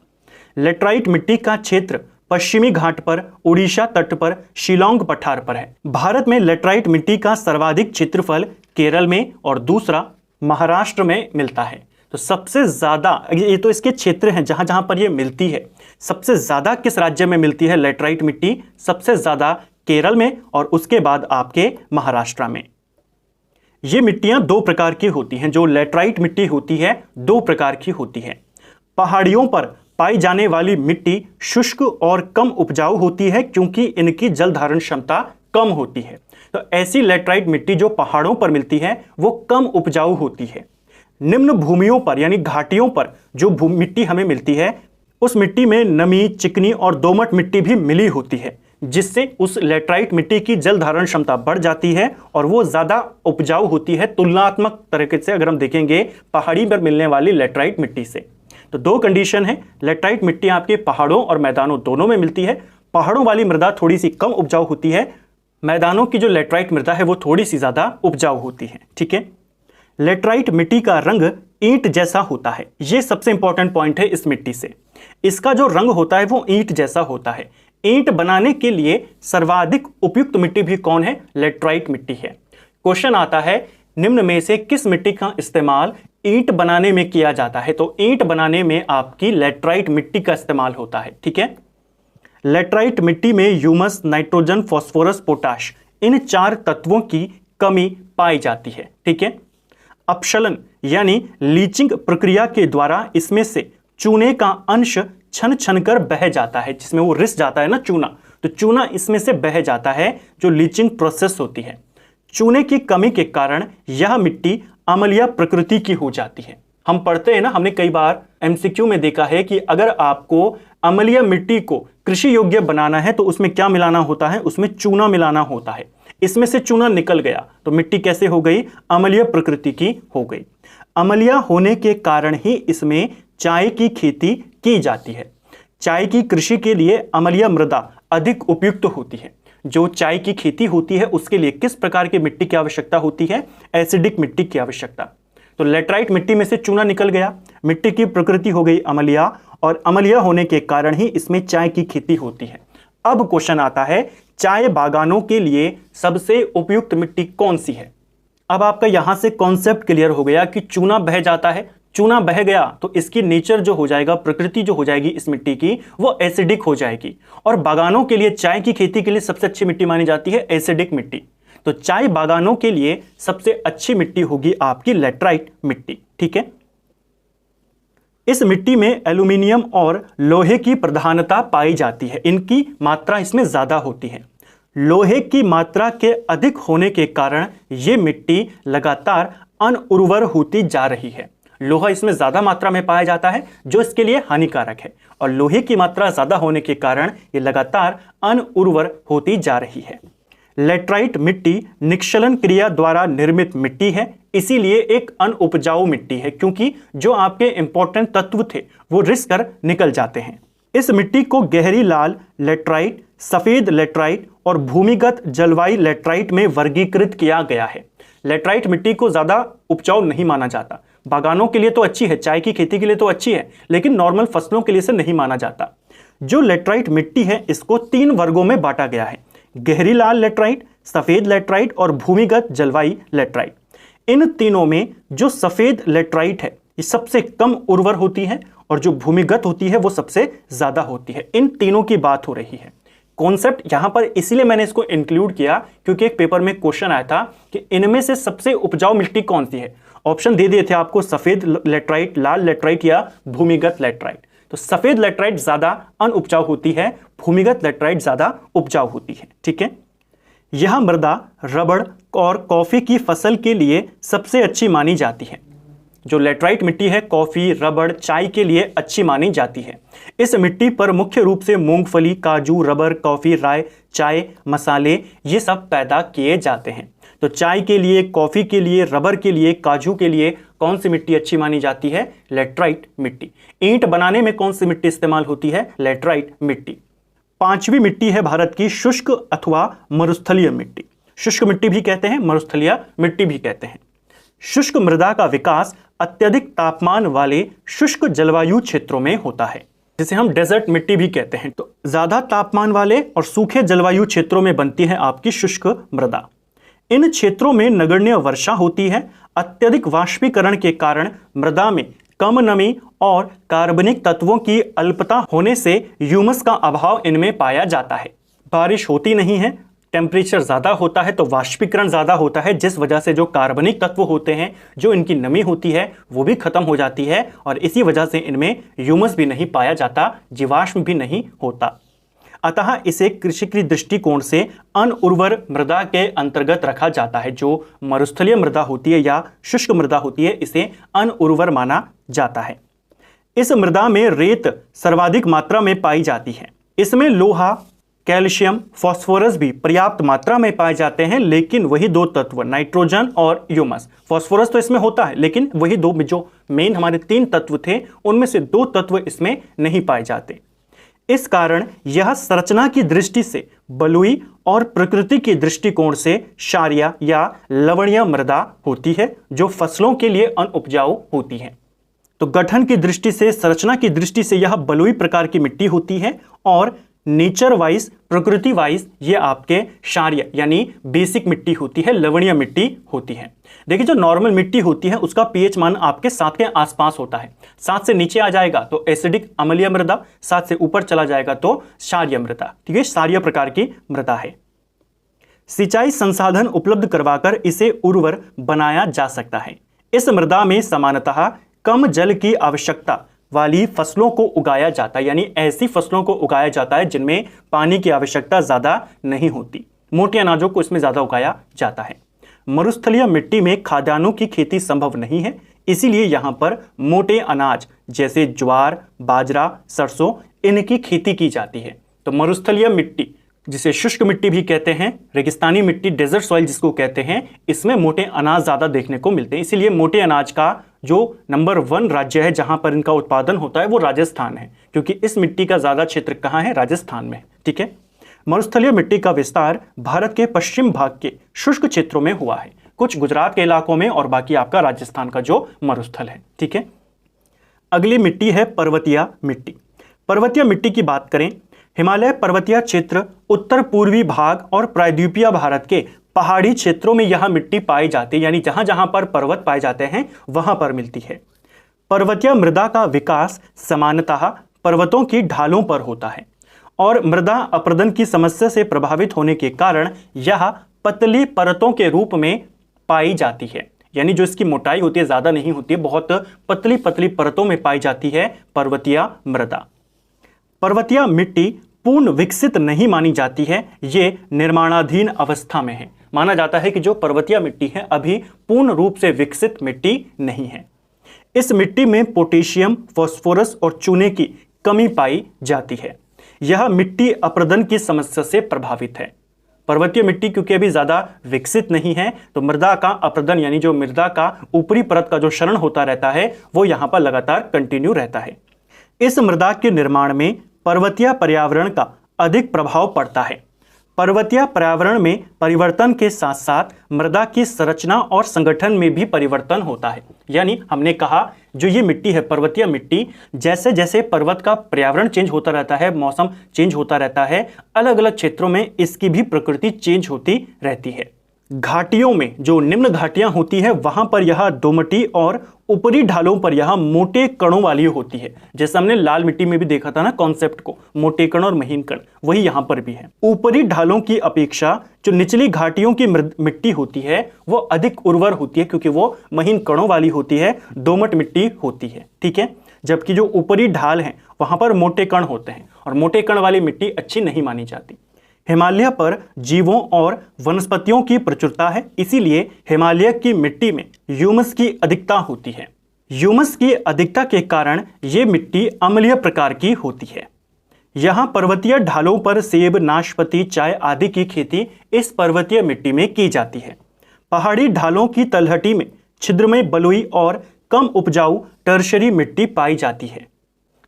लैटराइट मिट्टी का क्षेत्र पश्चिमी घाट पर, उड़ीसा तट पर, शिलोंग पठार पर है। भारत में लैटराइट मिट्टी का सर्वाधिक क्षेत्रफल केरल में और दूसरा महाराष्ट्र में मिलता है। तो सबसे ज्यादा, ये तो इसके क्षेत्र हैं जहां जहां पर ये मिलती है। सबसे ज्यादा किस राज्य में मिलती है लैटराइट मिट्टी? सबसे ज्यादा केरल में और उसके बाद आपके महाराष्ट्र में। ये मिट्टियां दो प्रकार की होती हैं, जो लैटराइट मिट्टी होती है दो प्रकार की होती है। पहाड़ियों पर पाई जाने वाली मिट्टी शुष्क और कम उपजाऊ होती है क्योंकि इनकी जल धारण क्षमता कम होती है। तो ऐसी लैटराइट मिट्टी जो पहाड़ों पर मिलती है वो कम उपजाऊ होती है। निम्न भूमियों पर यानी घाटियों पर जो मिट्टी हमें मिलती है उस मिट्टी में नमी, चिकनी और दोमट मिट्टी भी मिली होती है, जिससे उस लैटराइट मिट्टी की जल धारण क्षमता बढ़ जाती है और वो ज्यादा उपजाऊ होती है तुलनात्मक तरीके से अगर हम देखेंगे पहाड़ी पर मिलने वाली लैटराइट मिट्टी से। तो दो कंडीशन है, लैटराइट मिट्टी आपके पहाड़ों और मैदानों दोनों में मिलती है। पहाड़ों वाली मृदा थोड़ी सी कम उपजाऊ होती है, मैदानों की जो लैटराइट मृदा है वो थोड़ी सी ज्यादा उपजाऊ होती है। ठीक है, लैटराइट मिट्टी का रंग ईंट जैसा होता है, ये सबसे इंपॉर्टेंट पॉइंट है इस मिट्टी से। इसका जो रंग होता है वो ईंट जैसा होता है। ईंट बनाने के लिए सर्वाधिक उपयुक्त मिट्टी भी कौन है? लैटराइट मिट्टी है। क्वेश्चन आता है निम्न में से किस मिट्टी का इस्तेमाल ईंट बनाने में किया जाता है? तो ईंट बनाने में आपकी लैटराइट मिट्टी का इस्तेमाल होता है। ठीक है, लैटराइट मिट्टी में ह्यूमस, नाइट्रोजन, फास्फोरस, पोटाश इन चार तत्वों की कमी पाई जाती है। ठीक है, अपक्षलन यानी लीचिंग प्रक्रिया के द्वारा इसमें से चूने का अंश छन छन कर बह जाता है, जिसमें वो रिस जाता है ना चूना, तो चूना इसमें से बह जाता है जो लीचिंग प्रोसेस होती है। चूने की कमी के कारण यह मिट्टी अम्लीय प्रकृति की हो जाती है। हम पढ़ते हैं ना, हमने कई बार एमसीक्यू में देखा है कि अगर आपको अम्लीय मिट्टी को कृषि योग्य बनाना है तो उसमें क्या मिलाना होता है? उसमें चूना मिलाना होता है। इसमें से चूना निकल गया तो मिट्टी कैसे हो गई? अम्लीय प्रकृति की हो गई। अम्लीय होने के कारण ही इसमें चाय की खेती की जाती है। चाय की कृषि के लिए अम्लीय मृदा अधिक उपयुक्त होती है। जो चाय की खेती होती है उसके लिए किस प्रकार की मिट्टी की आवश्यकता होती है? एसिडिक मिट्टी की आवश्यकता। तो लैटराइट मिट्टी में से चूना निकल गया, मिट्टी की प्रकृति हो गई अम्लीय, और अम्लीय होने के कारण ही इसमें चाय की खेती होती है। अब क्वेश्चन आता है चाय बागानों के लिए सबसे उपयुक्त मिट्टी कौन सी है? अब आपका यहां से कॉन्सेप्ट क्लियर हो गया कि चूना बह जाता है, चूना बह गया तो इसकी नेचर जो हो जाएगा, प्रकृति जो हो जाएगी इस मिट्टी की, वो एसिडिक हो जाएगी। और बागानों के लिए, चाय की खेती के लिए सबसे अच्छी मिट्टी मानी जाती है एसिडिक मिट्टी। तो चाय बागानों के लिए सबसे अच्छी मिट्टी होगी आपकी लैटराइट मिट्टी। ठीक है, इस मिट्टी में एल्यूमिनियम और लोहे की प्रधानता पाई जाती है, इनकी मात्रा इसमें ज्यादा होती है। लोहे की मात्रा के अधिक होने के कारण यह मिट्टी लगातार अनउर्वर होती जा रही है। लोहा इसमें ज्यादा मात्रा में पाया जाता है जो इसके लिए हानिकारक है, और लोहे की मात्रा ज्यादा होने के कारण ये लगातार अनउर्वर होती जा रही है। लैटराइट मिट्टी निक्षलन क्रिया द्वारा निर्मित मिट्टी है, इसीलिए एक अनउपजाऊ मिट्टी है, क्योंकि जो आपके इंपॉर्टेंट तत्व थे वो रिस कर निकल जाते हैं। इस मिट्टी को गहरी लाल लैटराइट, सफेद लैटराइट और भूमिगत जलवायु लैटराइट में वर्गीकृत किया गया है। लैटराइट मिट्टी को ज्यादा उपजाऊ नहीं माना जाता। बागानों के लिए तो अच्छी है, चाय की खेती के लिए तो अच्छी है, लेकिन नॉर्मल फसलों के लिए से नहीं माना जाता। जो लैटराइट मिट्टी है इसको 3 वर्गों में बांटा गया है: गहरी लाल लैटराइट, सफेद लैटराइट और भूमिगत जलवायु लैटराइट। इन तीनों में जो सफेद लैटराइट है ये सबसे कम उर्वर होती है, और जो भूमिगत होती है वो सबसे ज्यादा होती है। इन तीनों की बात हो रही है। कॉन्सेप्ट यहां पर इसीलिए मैंने इसको इंक्लूड किया क्योंकि एक पेपर में क्वेश्चन आया था कि इनमें से सबसे उपजाऊ मिट्टी कौन सी है। ऑप्शन दे दिए थे आपको, सफेद लैटराइट, लाल लैटराइट या भूमिगत लैटराइट। तो सफेद लैटराइट ज्यादा अनउपजाऊ होती है, भूमिगत लैटराइट ज्यादा उपजाऊ होती है। ठीक है, यह मृदा रबड़ और कॉफ़ी की फसल के लिए सबसे अच्छी मानी जाती है। जो लेटराइट मिट्टी है कॉफ़ी, रबड़, चाय के लिए अच्छी मानी जाती है। इस मिट्टी पर मुख्य रूप से मूंगफली, काजू, रबर, कॉफ़ी, राय, चाय, मसाले ये सब पैदा किए जाते हैं। तो चाय के लिए, कॉफ़ी के लिए, रबर के लिए, काजू के लिए कौन सी मिट्टी अच्छी मानी जाती है? लेटराइट मिट्टी। ईंट बनाने में कौन सी मिट्टी इस्तेमाल होती है? लेटराइट मिट्टी। पांचवी मिट्टी है भारत की शुष्क अथवा मरुस्थलीय मिट्टी। शुष्क मिट्टी भी कहते हैं, मरुस्थलीय मिट्टी भी कहते हैं। शुष्क मृदा का विकास अत्यधिक तापमान वाले शुष्क जलवायु क्षेत्रों में होता है, जिसे हम डेजर्ट मिट्टी भी कहते हैं। तो ज्यादा तापमान वाले और सूखे जलवायु क्षेत्रों में बनती है आपकी शुष्क मृदा। इन क्षेत्रों में नगण्य वर्षा होती है। अत्यधिक वाष्पीकरण के कारण मृदा में कम नमी और कार्बनिक तत्वों की अल्पता होने से ह्यूमस का अभाव इनमें पाया जाता है। बारिश होती नहीं है, टेम्परेचर ज़्यादा होता है तो वाष्पीकरण ज़्यादा होता है, जिस वजह से जो कार्बनिक तत्व होते हैं, जो इनकी नमी होती है वो भी खत्म हो जाती है और इसी वजह से इनमें ह्यूमस भी नहीं पाया जाता, जीवाश्म भी नहीं होता। अतः इसे कृषि की दृष्टिकोण से अनउर्वर मृदा के अंतर्गत रखा जाता है। जो मरुस्थलीय मृदा होती है या शुष्क मृदा होती है, इसे अनउर्वर माना जाता है। इस मृदा में रेत सर्वाधिक मात्रा में पाई जाती है। इसमें लोहा, कैल्शियम, फास्फोरस भी पर्याप्त मात्रा में पाए जाते हैं, लेकिन वही दो तत्व नाइट्रोजन और ह्यूमस, फास्फोरस तो इसमें होता है लेकिन वही दो जो मेन हमारे तीन तत्व थे उनमें से दो तत्व इसमें नहीं पाए जाते। इस कारण यह संरचना की दृष्टि से बलुई और प्रकृति की दृष्टिकोण से क्षारीय या लवणीय मृदा होती है, जो फसलों के लिए अनउपजाऊ होती है। तो गठन की दृष्टि से, संरचना की दृष्टि से यह बलुई प्रकार की मिट्टी होती है और नेचर वाइज, प्रकृति वाइज ये आपके क्षारीय यानी बेसिक मिट्टी होती है, लवणीय मिट्टी होती है। देखिए जो नॉर्मल मिट्टी होती है उसका पीएच मान आपके 7 के आसपास होता है। 7 से नीचे आ जाएगा तो एसिडिक अम्लीय मृदा, 7 से ऊपर चला जाएगा तो क्षारीय मृदा। ठीक है, क्षारीय प्रकार की मृदा है। सिंचाई संसाधन उपलब्ध करवाकर इसे उर्वर बनाया जा सकता है। इस मृदा में सामान्यतः कम जल की आवश्यकता वाली फसलों को उगाया जाता है, यानी ऐसी फसलों को उगाया जाता है जिनमें पानी की आवश्यकता ज्यादा नहीं होती। मोटे अनाजों को इसमें ज्यादा उगाया जाता है। मरुस्थलीय मिट्टी में खाद्यान्नों की खेती संभव नहीं है, इसीलिए यहां पर मोटे अनाज जैसे ज्वार, बाजरा, सरसों इनकी खेती की जाती है। तो मरुस्थलीय मिट्टी, जिसे शुष्क मिट्टी भी कहते हैं, रेगिस्तानी मिट्टी, डेजर्ट सॉइल जिसको कहते हैं, इसमें मोटे अनाज ज्यादा देखने को मिलते हैं। इसीलिए मोटे अनाज का जो नंबर 1 राज्य है जहां पर इनका उत्पादन होता है वो राजस्थान है, क्योंकि इस मिट्टी का ज्यादा क्षेत्र कहां है? राजस्थान में। ठीक है, मरुस्थलीय मिट्टी का विस्तार भारत के पश्चिम भाग के शुष्क क्षेत्रों में हुआ है, कुछ गुजरात के इलाकों में और बाकी आपका राजस्थान का जो मरुस्थल है। ठीक है, अगली मिट्टी है पर्वतीय मिट्टी। पर्वतीय मिट्टी की बात करें, हिमालय पर्वतीय क्षेत्र, उत्तर पूर्वी भाग और प्रायद्वीपीय भारत के पहाड़ी क्षेत्रों में यह मिट्टी पाई जाती है, यानी जहां जहां पर पर्वत पाए जाते हैं वहां पर मिलती है। पर्वतीय मृदा का विकास सामान्यतः पर्वतों की ढालों पर होता है और मृदा अपरदन की समस्या से प्रभावित होने के कारण यह पतली परतों के रूप में पाई जाती है, यानी जो इसकी मोटाई होती है ज्यादा नहीं होती है, बहुत पतली पतली परतों में पाई जाती है पर्वतीय मृदा। पर्वतीय मिट्टी पूर्ण विकसित नहीं मानी जाती है, ये निर्माणाधीन अवस्था में है। माना जाता है कि जो पर्वतीय मिट्टी है अभी पूर्ण रूप से विकसित मिट्टी नहीं है। इस मिट्टी में पोटेशियम, फास्फोरस और चूने की कमी पाई जाती है। यह मिट्टी अपरदन की समस्या से प्रभावित है। पर्वतीय मिट्टी क्योंकि अभी ज्यादा विकसित नहीं है तो मृदा का अपरदन यानी जो मृदा का ऊपरी परत का जो क्षरण होता रहता है वो यहां पर लगातार कंटिन्यू रहता है। इस मृदा के निर्माण में पर्वतीय पर्यावरण का अधिक प्रभाव पड़ता है। पर्वतीय पर्यावरण में परिवर्तन के साथ साथ मृदा की संरचना और संगठन में भी परिवर्तन होता है। यानी हमने कहा जो ये मिट्टी है पर्वतीय मिट्टी, जैसे जैसे पर्वत का पर्यावरण चेंज होता रहता है, मौसम चेंज होता रहता है, अलग अलग क्षेत्रों में इसकी भी प्रकृति चेंज होती रहती है। घाटियों में जो निम्न घाटियां होती है वहां पर यह दोमटी और ऊपरी ढालों पर यह मोटे कणों वाली होती है। जैसे हमने लाल मिट्टी में भी देखा था ना कॉन्सेप्ट को, मोटे कण और महीन कण, वही यहां पर भी है। ऊपरी ढालों की अपेक्षा जो निचली घाटियों की मिट्टी होती है वो अधिक उर्वर होती है क्योंकि वो महीन कणों वाली होती है, दोमट मिट्टी होती है। ठीक है, जबकि जो ऊपरी ढाल है वहां पर मोटे कण होते हैं और मोटे कण वाली मिट्टी अच्छी नहीं मानी जाती। हिमालय पर जीवों और वनस्पतियों की प्रचुरता है, इसीलिए हिमालय की मिट्टी में ह्यूमस की अधिकता होती है। ह्यूमस की अधिकता के कारण ये मिट्टी अम्लीय प्रकार की होती है। यहाँ पर्वतीय ढालों पर सेब, नाशपाती, चाय आदि की खेती इस पर्वतीय मिट्टी में की जाती है। पहाड़ी ढालों की तलहटी में छिद्रमय बलुई और कम उपजाऊ टर्शरी मिट्टी पाई जाती है।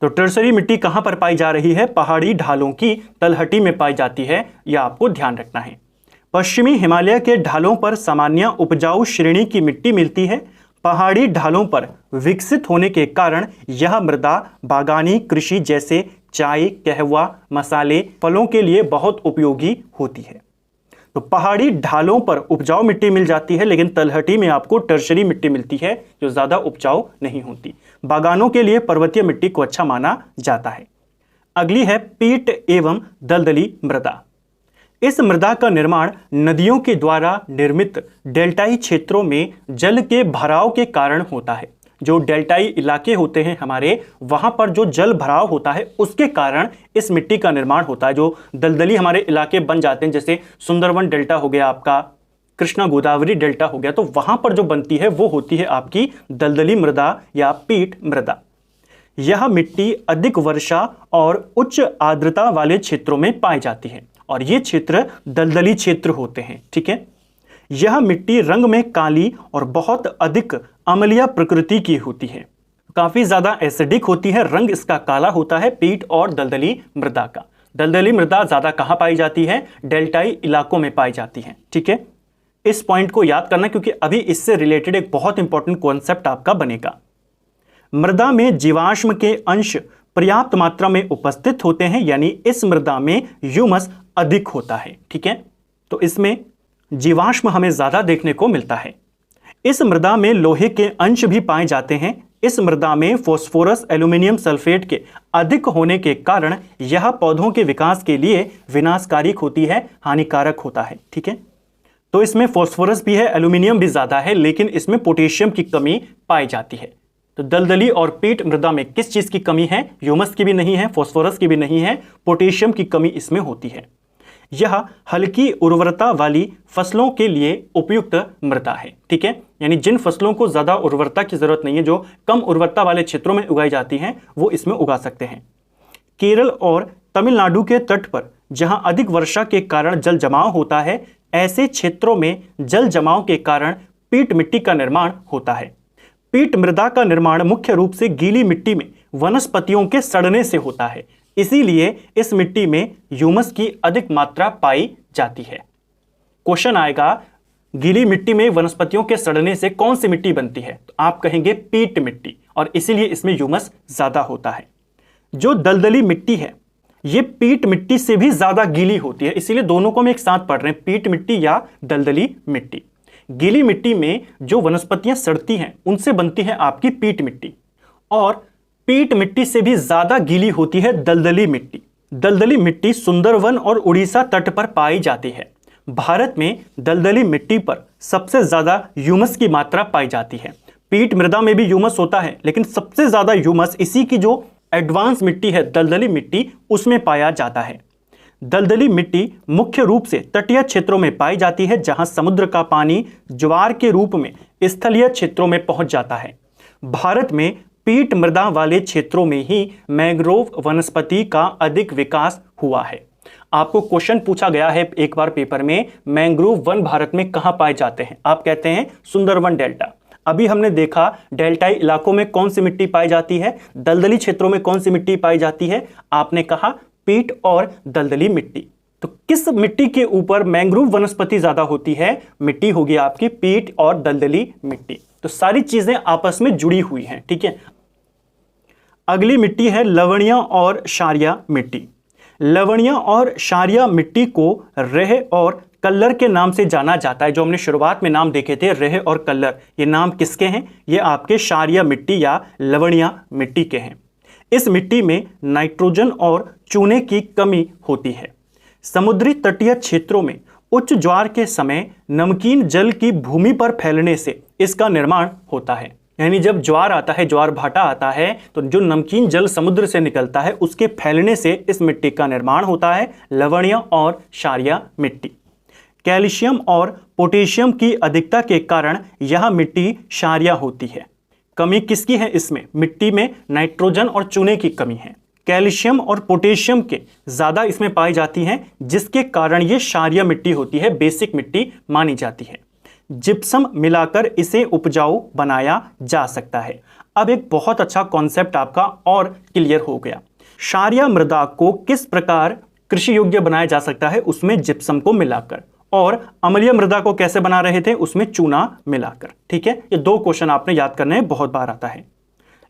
तो टर्शरी मिट्टी कहां पर पाई जा रही है? पहाड़ी ढालों की तलहटी में पाई जाती है, यह आपको ध्यान रखना है। पश्चिमी हिमालय के ढालों पर सामान्य उपजाऊ श्रेणी की मिट्टी मिलती है। पहाड़ी ढालों पर विकसित होने के कारण यह मृदा बागानी कृषि जैसे चाय, कहवा, मसाले, फलों के लिए बहुत उपयोगी होती है। तो पहाड़ी ढालों पर उपजाऊ मिट्टी मिल जाती है, लेकिन तलहटी में आपको टर्शरी मिट्टी मिलती है जो ज्यादा उपजाऊ नहीं होती। बागानों के लिए पर्वतीय मिट्टी को अच्छा माना जाता है। अगली है पीट एवं दलदली मृदा। इस मृदा का निर्माण नदियों के द्वारा निर्मित डेल्टाई क्षेत्रों में जल के भराव के कारण होता है। जो डेल्टाई इलाके होते हैं हमारे, वहां पर जो जल भराव होता है उसके कारण इस मिट्टी का निर्माण होता है। जो दलदली हमारे इलाके बन जाते हैं, जैसे सुंदरवन डेल्टा हो गया आपका, कृष्णा गोदावरी डेल्टा हो गया, तो वहां पर जो बनती है वो होती है आपकी दलदली मृदा या पीट मृदा। यह मिट्टी अधिक वर्षा और उच्च आर्द्रता वाले क्षेत्रों में पाई जाती है और ये क्षेत्र दलदली क्षेत्र होते हैं। ठीक है, यह मिट्टी रंग में काली और बहुत अधिक अम्लीय प्रकृति की होती है, काफी ज्यादा एसिडिक होती है, रंग इसका काला होता है पीट और दलदली मृदा का। दलदली मृदा ज्यादा कहां पाई जाती है? डेल्टाई इलाकों में पाई जाती है। ठीक है, इस पॉइंट को याद करना क्योंकि अभी इससे रिलेटेड एक बहुत इंपॉर्टेंट कॉन्सेप्ट आपका बनेगा। मृदा में जीवाश्म के अंश पर्याप्त मात्रा में उपस्थित होते हैं, यानी इस मृदा में ह्यूमस अधिक होता है। ठीक है, तो इसमें जीवाश्म हमें ज्यादा देखने को मिलता है। इस मृदा में लोहे के अंश भी पाए जाते हैं। इस मृदा में फास्फोरस, एल्यूमिनियम सल्फेट के अधिक होने के कारण यह पौधों के विकास के लिए विनाशकारी होती है, हानिकारक होता है। ठीक है, तो इसमें फास्फोरस भी है, एल्यूमिनियम भी ज्यादा है, लेकिन इसमें पोटेशियम की कमी पाई जाती है। तो दलदली और पीट मृदा में किस चीज की कमी है? ह्यूमस की भी नहीं है, फास्फोरस की भी नहीं है, पोटेशियम की कमी इसमें होती है। यह हल्की उर्वरता वाली फसलों के लिए उपयुक्त मृदा है। ठीक है, यानी जिन फसलों को ज्यादा उर्वरता की जरूरत नहीं है, जो कम उर्वरता वाले क्षेत्रों में उगाई जाती हैं, वो इसमें उगा सकते हैं। केरल और तमिलनाडु के तट पर जहां अधिक वर्षा के कारण जल जमाव होता है, ऐसे क्षेत्रों में जल जमाव के कारण पीट मिट्टी का निर्माण होता है। पीट मृदा का निर्माण मुख्य रूप से गीली मिट्टी में वनस्पतियों के सड़ने से होता है, इसीलिए इस मिट्टी में ह्यूमस की अधिक मात्रा पाई जाती है। क्वेश्चन आएगा, गीली मिट्टी में वनस्पतियों के सड़ने से कौन सी मिट्टी बनती है? तो आप कहेंगे पीट मिट्टी, और इसीलिए इसमें ह्यूमस ज्यादा होता है। जो दलदली मिट्टी है ये पीट मिट्टी से भी ज्यादा गीली होती है, इसीलिए दोनों को हम एक साथ पढ़ रहे हैं, पीट मिट्टी या दलदली मिट्टी। गीली मिट्टी में जो वनस्पतियां सड़ती हैं उनसे बनती है आपकी पीट मिट्टी, और पीट मिट्टी से भी ज्यादा गीली होती है दलदली मिट्टी। दलदली मिट्टी सुंदरवन और उड़ीसा तट पर पाई जाती है। भारत में दलदली मिट्टी पर सबसे ज्यादा ह्यूमस की मात्रा पाई जाती है। पीट मृदा में भी ह्यूमस होता है, लेकिन सबसे ज्यादा ह्यूमस इसी की जो एडवांस मिट्टी है दलदली मिट्टी, उसमें पाया जाता है। दलदली मिट्टी मुख्य रूप से तटीय क्षेत्रों में पाई जाती है, जहां समुद्र का पानी ज्वार के रूप में स्थलीय क्षेत्रों में पहुंच जाता है। भारत में पीट मृदा वाले क्षेत्रों में ही मैंग्रोव वनस्पति का अधिक विकास हुआ है। आपको क्वेश्चन पूछा गया है एक बार पेपर में, मैंग्रोव वन भारत में कहां पाए जाते हैं? आप कहते हैं सुंदरवन डेल्टा। अभी हमने देखा डेल्टाई इलाकों में कौन सी मिट्टी पाई जाती है, दलदली क्षेत्रों में कौन सी मिट्टी पाई जाती है? आपने कहा पीट और दलदली मिट्टी। तो किस मिट्टी के ऊपर मैंग्रोव वनस्पति ज्यादा होती है? मिट्टी होगी आपकी पीट और दलदली मिट्टी। तो सारी चीजें आपस में जुड़ी हुई हैं। ठीक है, अगली मिट्टी है लवणीय और क्षारीय मिट्टी। लवणीय और क्षारीय मिट्टी को रेह और कल्लर के नाम से जाना जाता है। जो हमने शुरुआत में नाम देखे थे रेह और कल्लर, ये नाम किसके हैं? ये आपके क्षारीय मिट्टी या लवणीय मिट्टी के हैं। इस मिट्टी में नाइट्रोजन और चूने की कमी होती है। समुद्री तटीय क्षेत्रों में उच्च ज्वार के समय नमकीन जल की भूमि पर फैलने से इसका निर्माण होता है। यानी जब ज्वार आता है, ज्वार भाटा आता है, तो जो नमकीन जल समुद्र से निकलता है उसके फैलने से इस मिट्टी का निर्माण होता है, लवणीय और क्षारीय मिट्टी। कैल्शियम और पोटेशियम की अधिकता के कारण यह मिट्टी क्षारीय होती है। कमी किसकी है इसमें? मिट्टी में नाइट्रोजन और चूने की कमी है। कैल्शियम और पोटेशियम के ज़्यादा इसमें पाई जाती हैं, जिसके कारण ये क्षारीय मिट्टी होती है, बेसिक मिट्टी मानी जाती है। जिप्सम मिलाकर इसे उपजाऊ बनाया जा सकता है। अब एक बहुत अच्छा कॉन्सेप्ट आपका और क्लियर हो गया। क्षारीय मृदा को किस प्रकार कृषि योग्य बनाया जा सकता है? उसमें जिप्सम को मिलाकर। और अम्लीय मृदा को कैसे बना रहे थे? उसमें चूना मिलाकर। ठीक है, ये दो क्वेश्चन आपने याद करने हैं, बहुत बार आता है।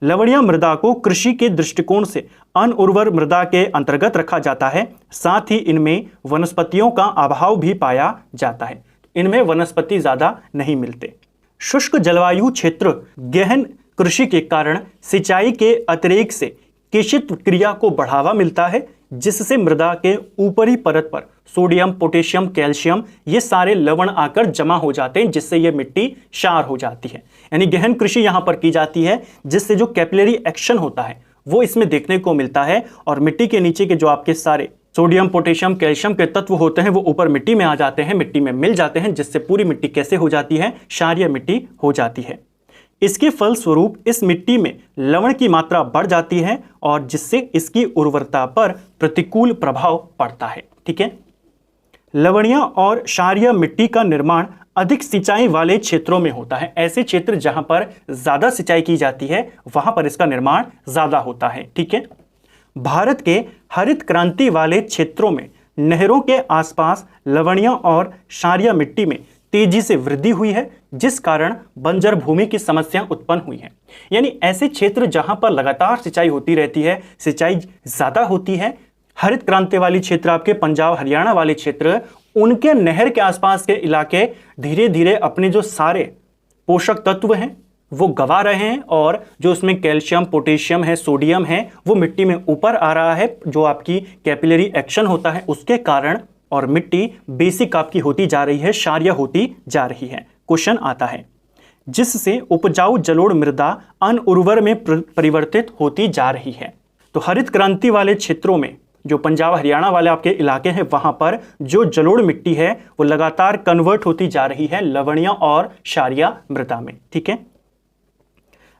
लवणीय मृदा को कृषि के दृष्टिकोण से अनउर्वर मृदा के अंतर्गत रखा जाता है। साथ ही इनमें वनस्पतियों का अभाव भी पाया जाता है, इनमें वनस्पति ज्यादा नहीं मिलते। शुष्क जलवायु क्षेत्र गहन कृषि के कारण सिंचाई के अतिरेक से केशित क्रिया को बढ़ावा मिलता है, जिससे मृदा के ऊपरी परत पर सोडियम, पोटेशियम, कैल्शियम ये सारे लवण आकर जमा हो जाते हैं, जिससे ये मिट्टी क्षार हो जाती है। यानी गहन कृषि यहां पर की जाती है, जिससे जो कैपिलरी एक्शन होता है वो इसमें देखने को मिलता है, और मिट्टी के नीचे के जो आपके सारे सोडियम, पोटेशियम, कैल्शियम के तत्व होते हैं वो ऊपर मिट्टी में आ जाते हैं, मिट्टी में मिल जाते हैं, जिससे पूरी मिट्टी कैसे हो जाती है? क्षारीय मिट्टी हो जाती है। इसके फलस्वरूप इस मिट्टी में लवण की मात्रा बढ़ जाती है, और जिससे इसकी उर्वरता पर प्रतिकूल प्रभाव पड़ता है। ठीक है, लवणीय और क्षारीय मिट्टी का निर्माण अधिक सिंचाई वाले क्षेत्रों में होता है। ऐसे क्षेत्र जहां पर ज्यादा सिंचाई की जाती है वहां पर इसका निर्माण ज्यादा होता है। ठीक है, भारत के हरित क्रांति वाले क्षेत्रों में नहरों के आसपास लवणीय और क्षारीय मिट्टी में तेजी से वृद्धि हुई है, जिस कारण बंजर भूमि की समस्या उत्पन्न हुई है। यानी ऐसे क्षेत्र जहां पर लगातार सिंचाई होती रहती है, सिंचाई ज्यादा होती है, हरित क्रांति वाली क्षेत्र आपके पंजाब हरियाणा वाले क्षेत्र, उनके नहर के आसपास के इलाके धीरे धीरे अपने जो सारे पोषक तत्व हैं वो गवा रहे हैं, और जो उसमें कैल्शियम, पोटेशियम है, सोडियम है, वो मिट्टी में ऊपर आ रहा है, जो आपकी कैपिलरी एक्शन होता है उसके कारण, और मिट्टी बेसिक आपकी होती जा रही है, क्षारीय होती जा रही है। क्वेश्चन आता है, जिससे उपजाऊ जलोढ़ मृदा अनउर्वर में परिवर्तित होती जा रही है। तो हरित क्रांति वाले क्षेत्रों में, जो पंजाब हरियाणा वाले आपके इलाके हैं, वहां पर जो जलोढ़ मिट्टी है वो लगातार कन्वर्ट होती जा रही है लवणीय और क्षारीय मृदा में। ठीक है,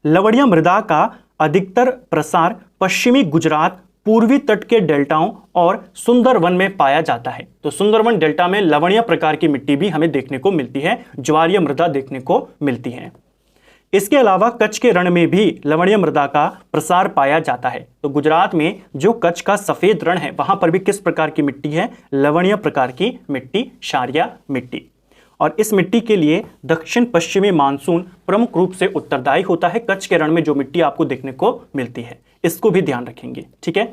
लवणीय मृदा का अधिकतर प्रसार पश्चिमी गुजरात, पूर्वी तट के डेल्टाओं और सुंदरवन में पाया जाता है। तो सुंदरवन डेल्टा में लवणीय प्रकार की मिट्टी भी हमें देखने को मिलती है, ज्वारीय मृदा देखने को मिलती है। इसके अलावा कच्छ के रण में भी लवणीय मृदा का प्रसार पाया जाता है। तो गुजरात में जो कच्छ का सफेद रण है वहां पर भी किस प्रकार की मिट्टी है? लवणीय प्रकार की मिट्टी, क्षारीय मिट्टी। और इस मिट्टी के लिए दक्षिण पश्चिमी मानसून प्रमुख रूप से उत्तरदायी होता है। कच्छ के रण में जो मिट्टी आपको देखने को मिलती है, इसको भी ध्यान रखेंगे। ठीक है,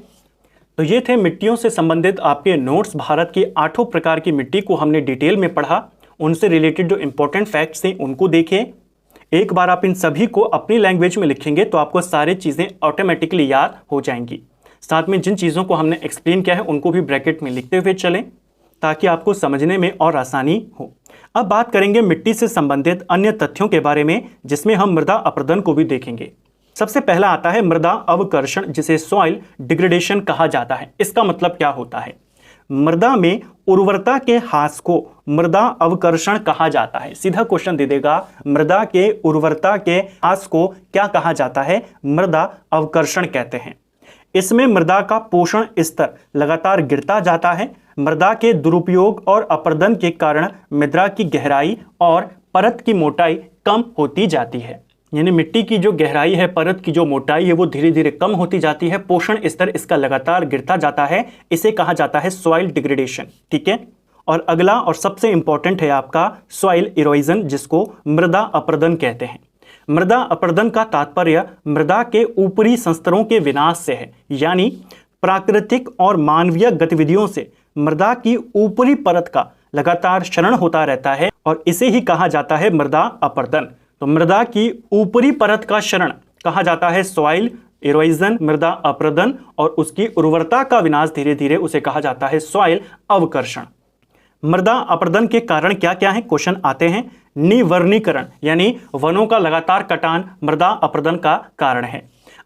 तो ये थे मिट्टियों से संबंधित आपके नोट्स। भारत की 8 प्रकार की मिट्टी को हमने डिटेल में पढ़ा, उनसे रिलेटेड जो इंपॉर्टेंट फैक्ट्स थे उनको देखें। एक बार आप इन सभी को अपनी लैंग्वेज में लिखेंगे तो आपको सारी चीज़ें ऑटोमेटिकली याद हो जाएंगी। साथ में जिन चीज़ों को हमने एक्सप्लेन किया है उनको भी ब्रैकेट में लिखते हुए चलें, ताकि आपको समझने में और आसानी हो। अब बात करेंगे मिट्टी से संबंधित अन्य तथ्यों के बारे में, जिसमें हम मृदा अपरदन को भी देखेंगे। सबसे पहला आता है मृदा अवकर्षण, जिसे सॉइल डिग्रेडेशन कहा जाता है। इसका मतलब क्या होता है? मृदा में उर्वरता के ह्रास को मृदा अवकर्षण कहा जाता है। सीधा क्वेश्चन दे देगा, मृदा के उर्वरता के ह्रास को क्या कहा जाता है? मृदा अवकर्षण कहते हैं। इसमें मृदा का पोषण स्तर लगातार गिरता जाता है। मृदा के दुरुपयोग और अपरदन के कारण मृदा की गहराई और परत की मोटाई कम होती जाती है। यानी मिट्टी की जो गहराई है, परत की जो मोटाई है, वो धीरे धीरे कम होती जाती है। पोषण स्तर इसका लगातार गिरता जाता है। इसे कहा जाता है सॉइल डिग्रेडेशन। ठीक है, और अगला और सबसे इंपॉर्टेंट है आपका सॉइल इरोजन, जिसको मृदा अपरदन कहते हैं। मृदा अपरदन का तात्पर्य मृदा के ऊपरी संस्तरों के विनाश से है। यानी प्राकृतिक और मानवीय गतिविधियों से मृदा की ऊपरी परत का लगातार क्षरण होता रहता है, और इसे ही कहा जाता है मृदा अपरदन। तो मृदा की ऊपरी परत का क्षरण कहा जाता है सॉइल इरोजन, मृदा अपरदन, और उसकी उर्वरता का विनाश धीरे धीरे उसे कहा जाता है सॉइल अवकर्षण। मृदा अपरदन के कारण क्या क्या है, क्वेश्चन आते हैं। निवर्णीकरण यानी वनों का लगातार कटान मृदा अपरदन का कारण है।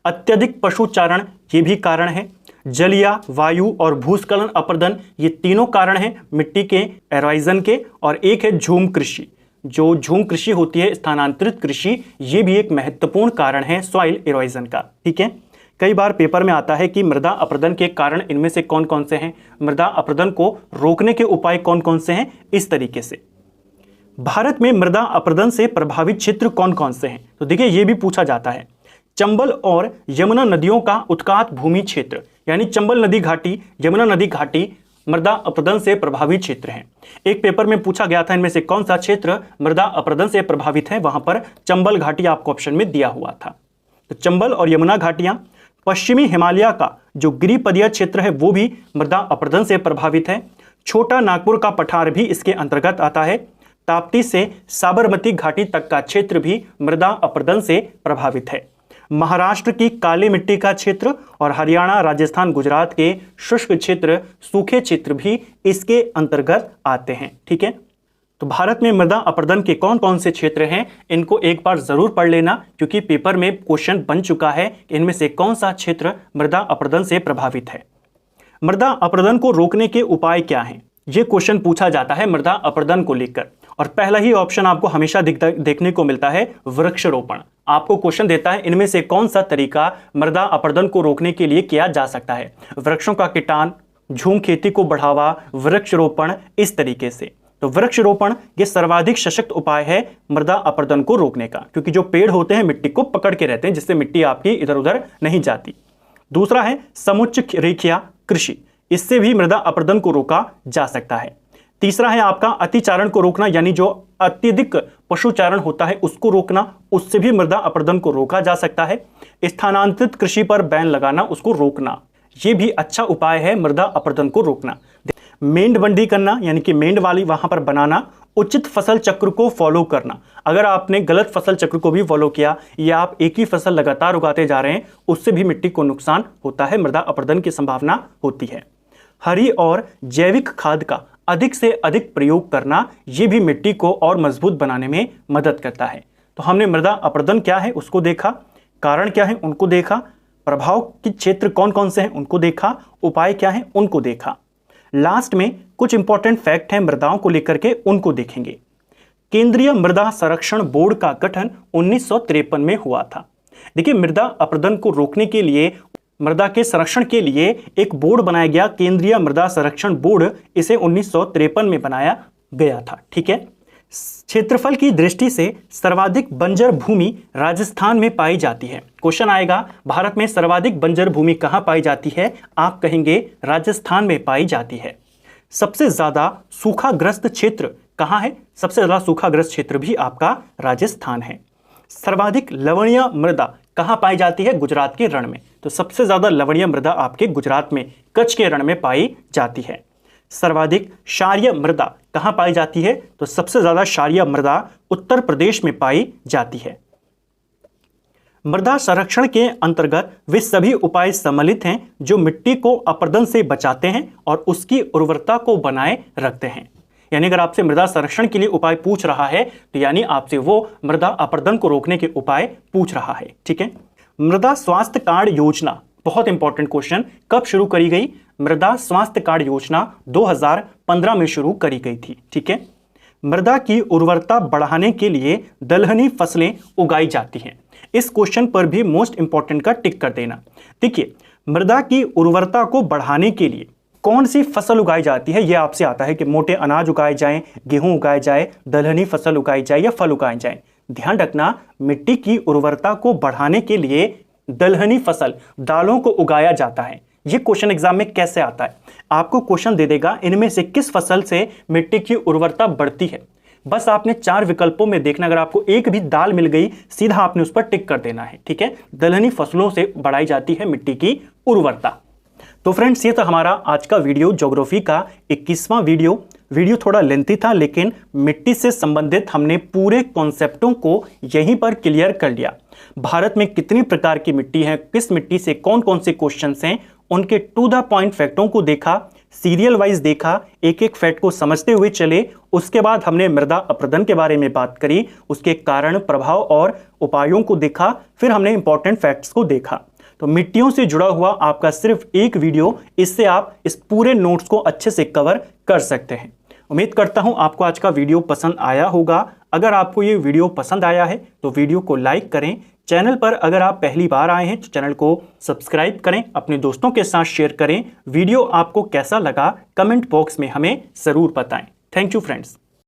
अत्यधिक पशुचारण ये भी कारण है। जलीय, वायु और भूस्खलन अपरदन ये तीनों कारण हैं मिट्टी के एरोजन के। और एक है झूम कृषि, जो झूम कृषि होती है, स्थानांतरित कृषि, ये भी एक महत्वपूर्ण कारण है सॉइल इरोजन का। ठीक है, कई बार पेपर में आता है कि मृदा अपरदन के कारण इनमें से कौन कौन से हैं, मृदा अपरदन को रोकने के उपाय कौन कौन से हैं, इस तरीके से। भारत में मृदा अपरदन से प्रभावित क्षेत्र कौन कौन से हैं, तो देखिए ये भी पूछा जाता है। चंबल और यमुना नदियों का उत्कात भूमि क्षेत्र, यानी चंबल नदी घाटी, यमुना नदी घाटी मृदा अपरदन से प्रभावित क्षेत्र हैं। एक पेपर में पूछा गया था इनमें से कौन सा क्षेत्र मृदा अपरदन से प्रभावित है, वहां पर चंबल घाटी आपको ऑप्शन में दिया हुआ था। तो चंबल और यमुना घाटियां। पश्चिमी हिमालय का जो गिरिपदीय क्षेत्र है वो भी मृदा अपरदन से प्रभावित है। छोटा नागपुर का पठार भी इसके अंतर्गत आता है। ताप्ती से साबरमती घाटी तक का क्षेत्र भी मृदा अपरदन से प्रभावित है। महाराष्ट्र की काली मिट्टी का क्षेत्र और हरियाणा, राजस्थान, गुजरात के शुष्क क्षेत्र, सूखे क्षेत्र भी इसके अंतर्गत आते हैं। ठीक है, तो भारत में मृदा अपरदन के कौन कौन से क्षेत्र हैं, इनको एक बार जरूर पढ़ लेना, क्योंकि पेपर में क्वेश्चन बन चुका है कि इनमें से कौन सा क्षेत्र मृदा अपरदन से प्रभावित है। मृदा अपरदन को रोकने के उपाय क्या हैं, ये क्वेश्चन पूछा जाता है मृदा अपरदन को लेकर। और पहला ही ऑप्शन आपको हमेशा देखने को मिलता है वृक्षारोपण। आपको क्वेश्चन देता है इनमें से कौन सा तरीका मृदा अपरदन को रोकने के लिए किया जा सकता है। वृक्षों का किटान, झूम खेती को बढ़ावा, वृक्षारोपण, इस तरीके से। तो वृक्षारोपण ये सर्वाधिक सशक्त उपाय है मृदा अपरदन को रोकने का, क्योंकि जो पेड़ होते हैं मिट्टी को पकड़ के रहते हैं, जिससे मिट्टी आपकी इधर उधर नहीं जाती। दूसरा है समुच्च रेखीय कृषि, इससे भी मृदा अपरदन को रोका जा सकता है। तीसरा है आपका अतिचारण को रोकना, यानी जो अत्यधिक पशुचारण होता है उसको रोकना, उससे भी मृदा अपरदन को रोका जा सकता है। स्थानांतरित कृषि पर बैन लगाना, उसको रोकना, ये भी अच्छा उपाय है मृदा अपरदन को रोकना। मेंढबंदी करना, यानी कि मेंढ वाली वहां पर बनाना। उचित फसल चक्र को फॉलो करना, अगर आपने गलत फसल चक्र को भी फॉलो किया या आप एक ही फसल लगातार उगाते जा रहे हैं, उससे भी मिट्टी को नुकसान होता है, मृदा अपरदन की संभावना होती है। हरी और जैविक खाद का अधिक से अधिक प्रयोग करना, यह भी मिट्टी को और मजबूत बनाने में मदद करता है। तो हमने मृदा अपरदन क्या है उसको देखा, कारण क्या है उनको देखा, प्रभाव के क्षेत्र कौन कौन से हैं उनको देखा, उपाय क्या है उनको देखा। लास्ट में कुछ इंपॉर्टेंट फैक्ट हैं मृदाओं को लेकर के, उनको देखेंगे। केंद्रीय मृदा संरक्षण बोर्ड का गठन 1953 में हुआ था। देखिए, मृदा अपरदन को रोकने के लिए, मृदा के संरक्षण के लिए एक बोर्ड बनाया गया, केंद्रीय मृदा संरक्षण बोर्ड, इसे 1953 में बनाया गया था। ठीक है, क्षेत्रफल की दृष्टि से सर्वाधिक बंजर भूमि राजस्थान में पाई जाती है। क्वेश्चन आएगा भारत में सर्वाधिक बंजर भूमि कहां पाई जाती है, आप कहेंगे राजस्थान में पाई जाती है। सबसे ज्यादा सूखाग्रस्त क्षेत्र कहां है, सबसे ज्यादा सूखाग्रस्त क्षेत्र भी आपका राजस्थान है। सर्वाधिक लवणीय मृदा कहां पाई जाती है, गुजरात के रण में। तो सबसे ज्यादा लवणीय मृदा आपके गुजरात में कच्छ के रण में पाई जाती है। सर्वाधिक क्षारीय मृदा कहां पाई जाती है, तो सबसे ज्यादा क्षारीय मृदा उत्तर प्रदेश में पाई जाती है। मृदा संरक्षण के अंतर्गत वे सभी उपाय सम्मिलित हैं जो मिट्टी को अपरदन से बचाते हैं और उसकी उर्वरता को बनाए रखते हैं। यानी अगर आपसे मृदा संरक्षण के लिए उपाय पूछ रहा है तो यानी आपसे वो मृदा अपरदन को रोकने के उपाय पूछ रहा है। ठीक है, मृदा स्वास्थ्य कार्ड योजना, बहुत इंपॉर्टेंट क्वेश्चन, कब शुरू करी गई, मृदा स्वास्थ्य कार्ड योजना 2015 में शुरू करी गई थी। ठीक है, मृदा की उर्वरता बढ़ाने के लिए दलहनी फसलें उगाई जाती हैं। इस क्वेश्चन पर भी मोस्ट इंपॉर्टेंट का टिक कर देना। देखिए, मृदा की उर्वरता को बढ़ाने के लिए कौन सी फसल उगाई जाती है, यह आपसे आता है कि मोटे अनाज उगाए जाएं, गेहूं उगाए जाए, दलहनी फसल उगाई जाए या फल उगाए जाएं। ध्यान रखना, मिट्टी की उर्वरता को बढ़ाने के लिए दलहनी फसल, दालों को उगाया जाता है। यह क्वेश्चन एग्जाम में कैसे आता है, आपको क्वेश्चन दे देगा इनमें से किस फसल से मिट्टी की उर्वरता बढ़ती है। बस आपने 4 विकल्पों में देखना, अगर आपको एक भी दाल मिल गई सीधा आपने उस पर टिक कर देना है। ठीक है, दलहनी फसलों से बढ़ाई जाती है मिट्टी की उर्वरता। तो फ्रेंड्स, ये तो हमारा आज का वीडियो, ज्योग्राफी का 21वां वीडियो थोड़ा लेंथी था, लेकिन मिट्टी से संबंधित हमने पूरे कॉन्सेप्टों को यहीं पर क्लियर कर लिया। भारत में कितनी प्रकार की मिट्टी है, किस मिट्टी से कौन कौन से क्वेश्चंस हैं, उनके टू द पॉइंट फैक्टों को देखा, सीरियल वाइज देखा, एक एक फैक्ट को समझते हुए चले। उसके बाद हमने मृदा अपरदन के बारे में बात करी, उसके कारण, प्रभाव और उपायों को देखा। फिर हमने इंपॉर्टेंट फैक्ट्स को देखा। तो मिट्टियों से जुड़ा हुआ आपका सिर्फ एक वीडियो, इससे आप इस पूरे नोट्स को अच्छे से कवर कर सकते हैं। उम्मीद करता हूं आपको आज का वीडियो पसंद आया होगा। अगर आपको ये वीडियो पसंद आया है तो वीडियो को लाइक करें। चैनल पर अगर आप पहली बार आए हैं तो चैनल को सब्सक्राइब करें, अपने दोस्तों के साथ शेयर करें। वीडियो आपको कैसा लगा कमेंट बॉक्स में हमें ज़रूर बताएं। Thank you friends.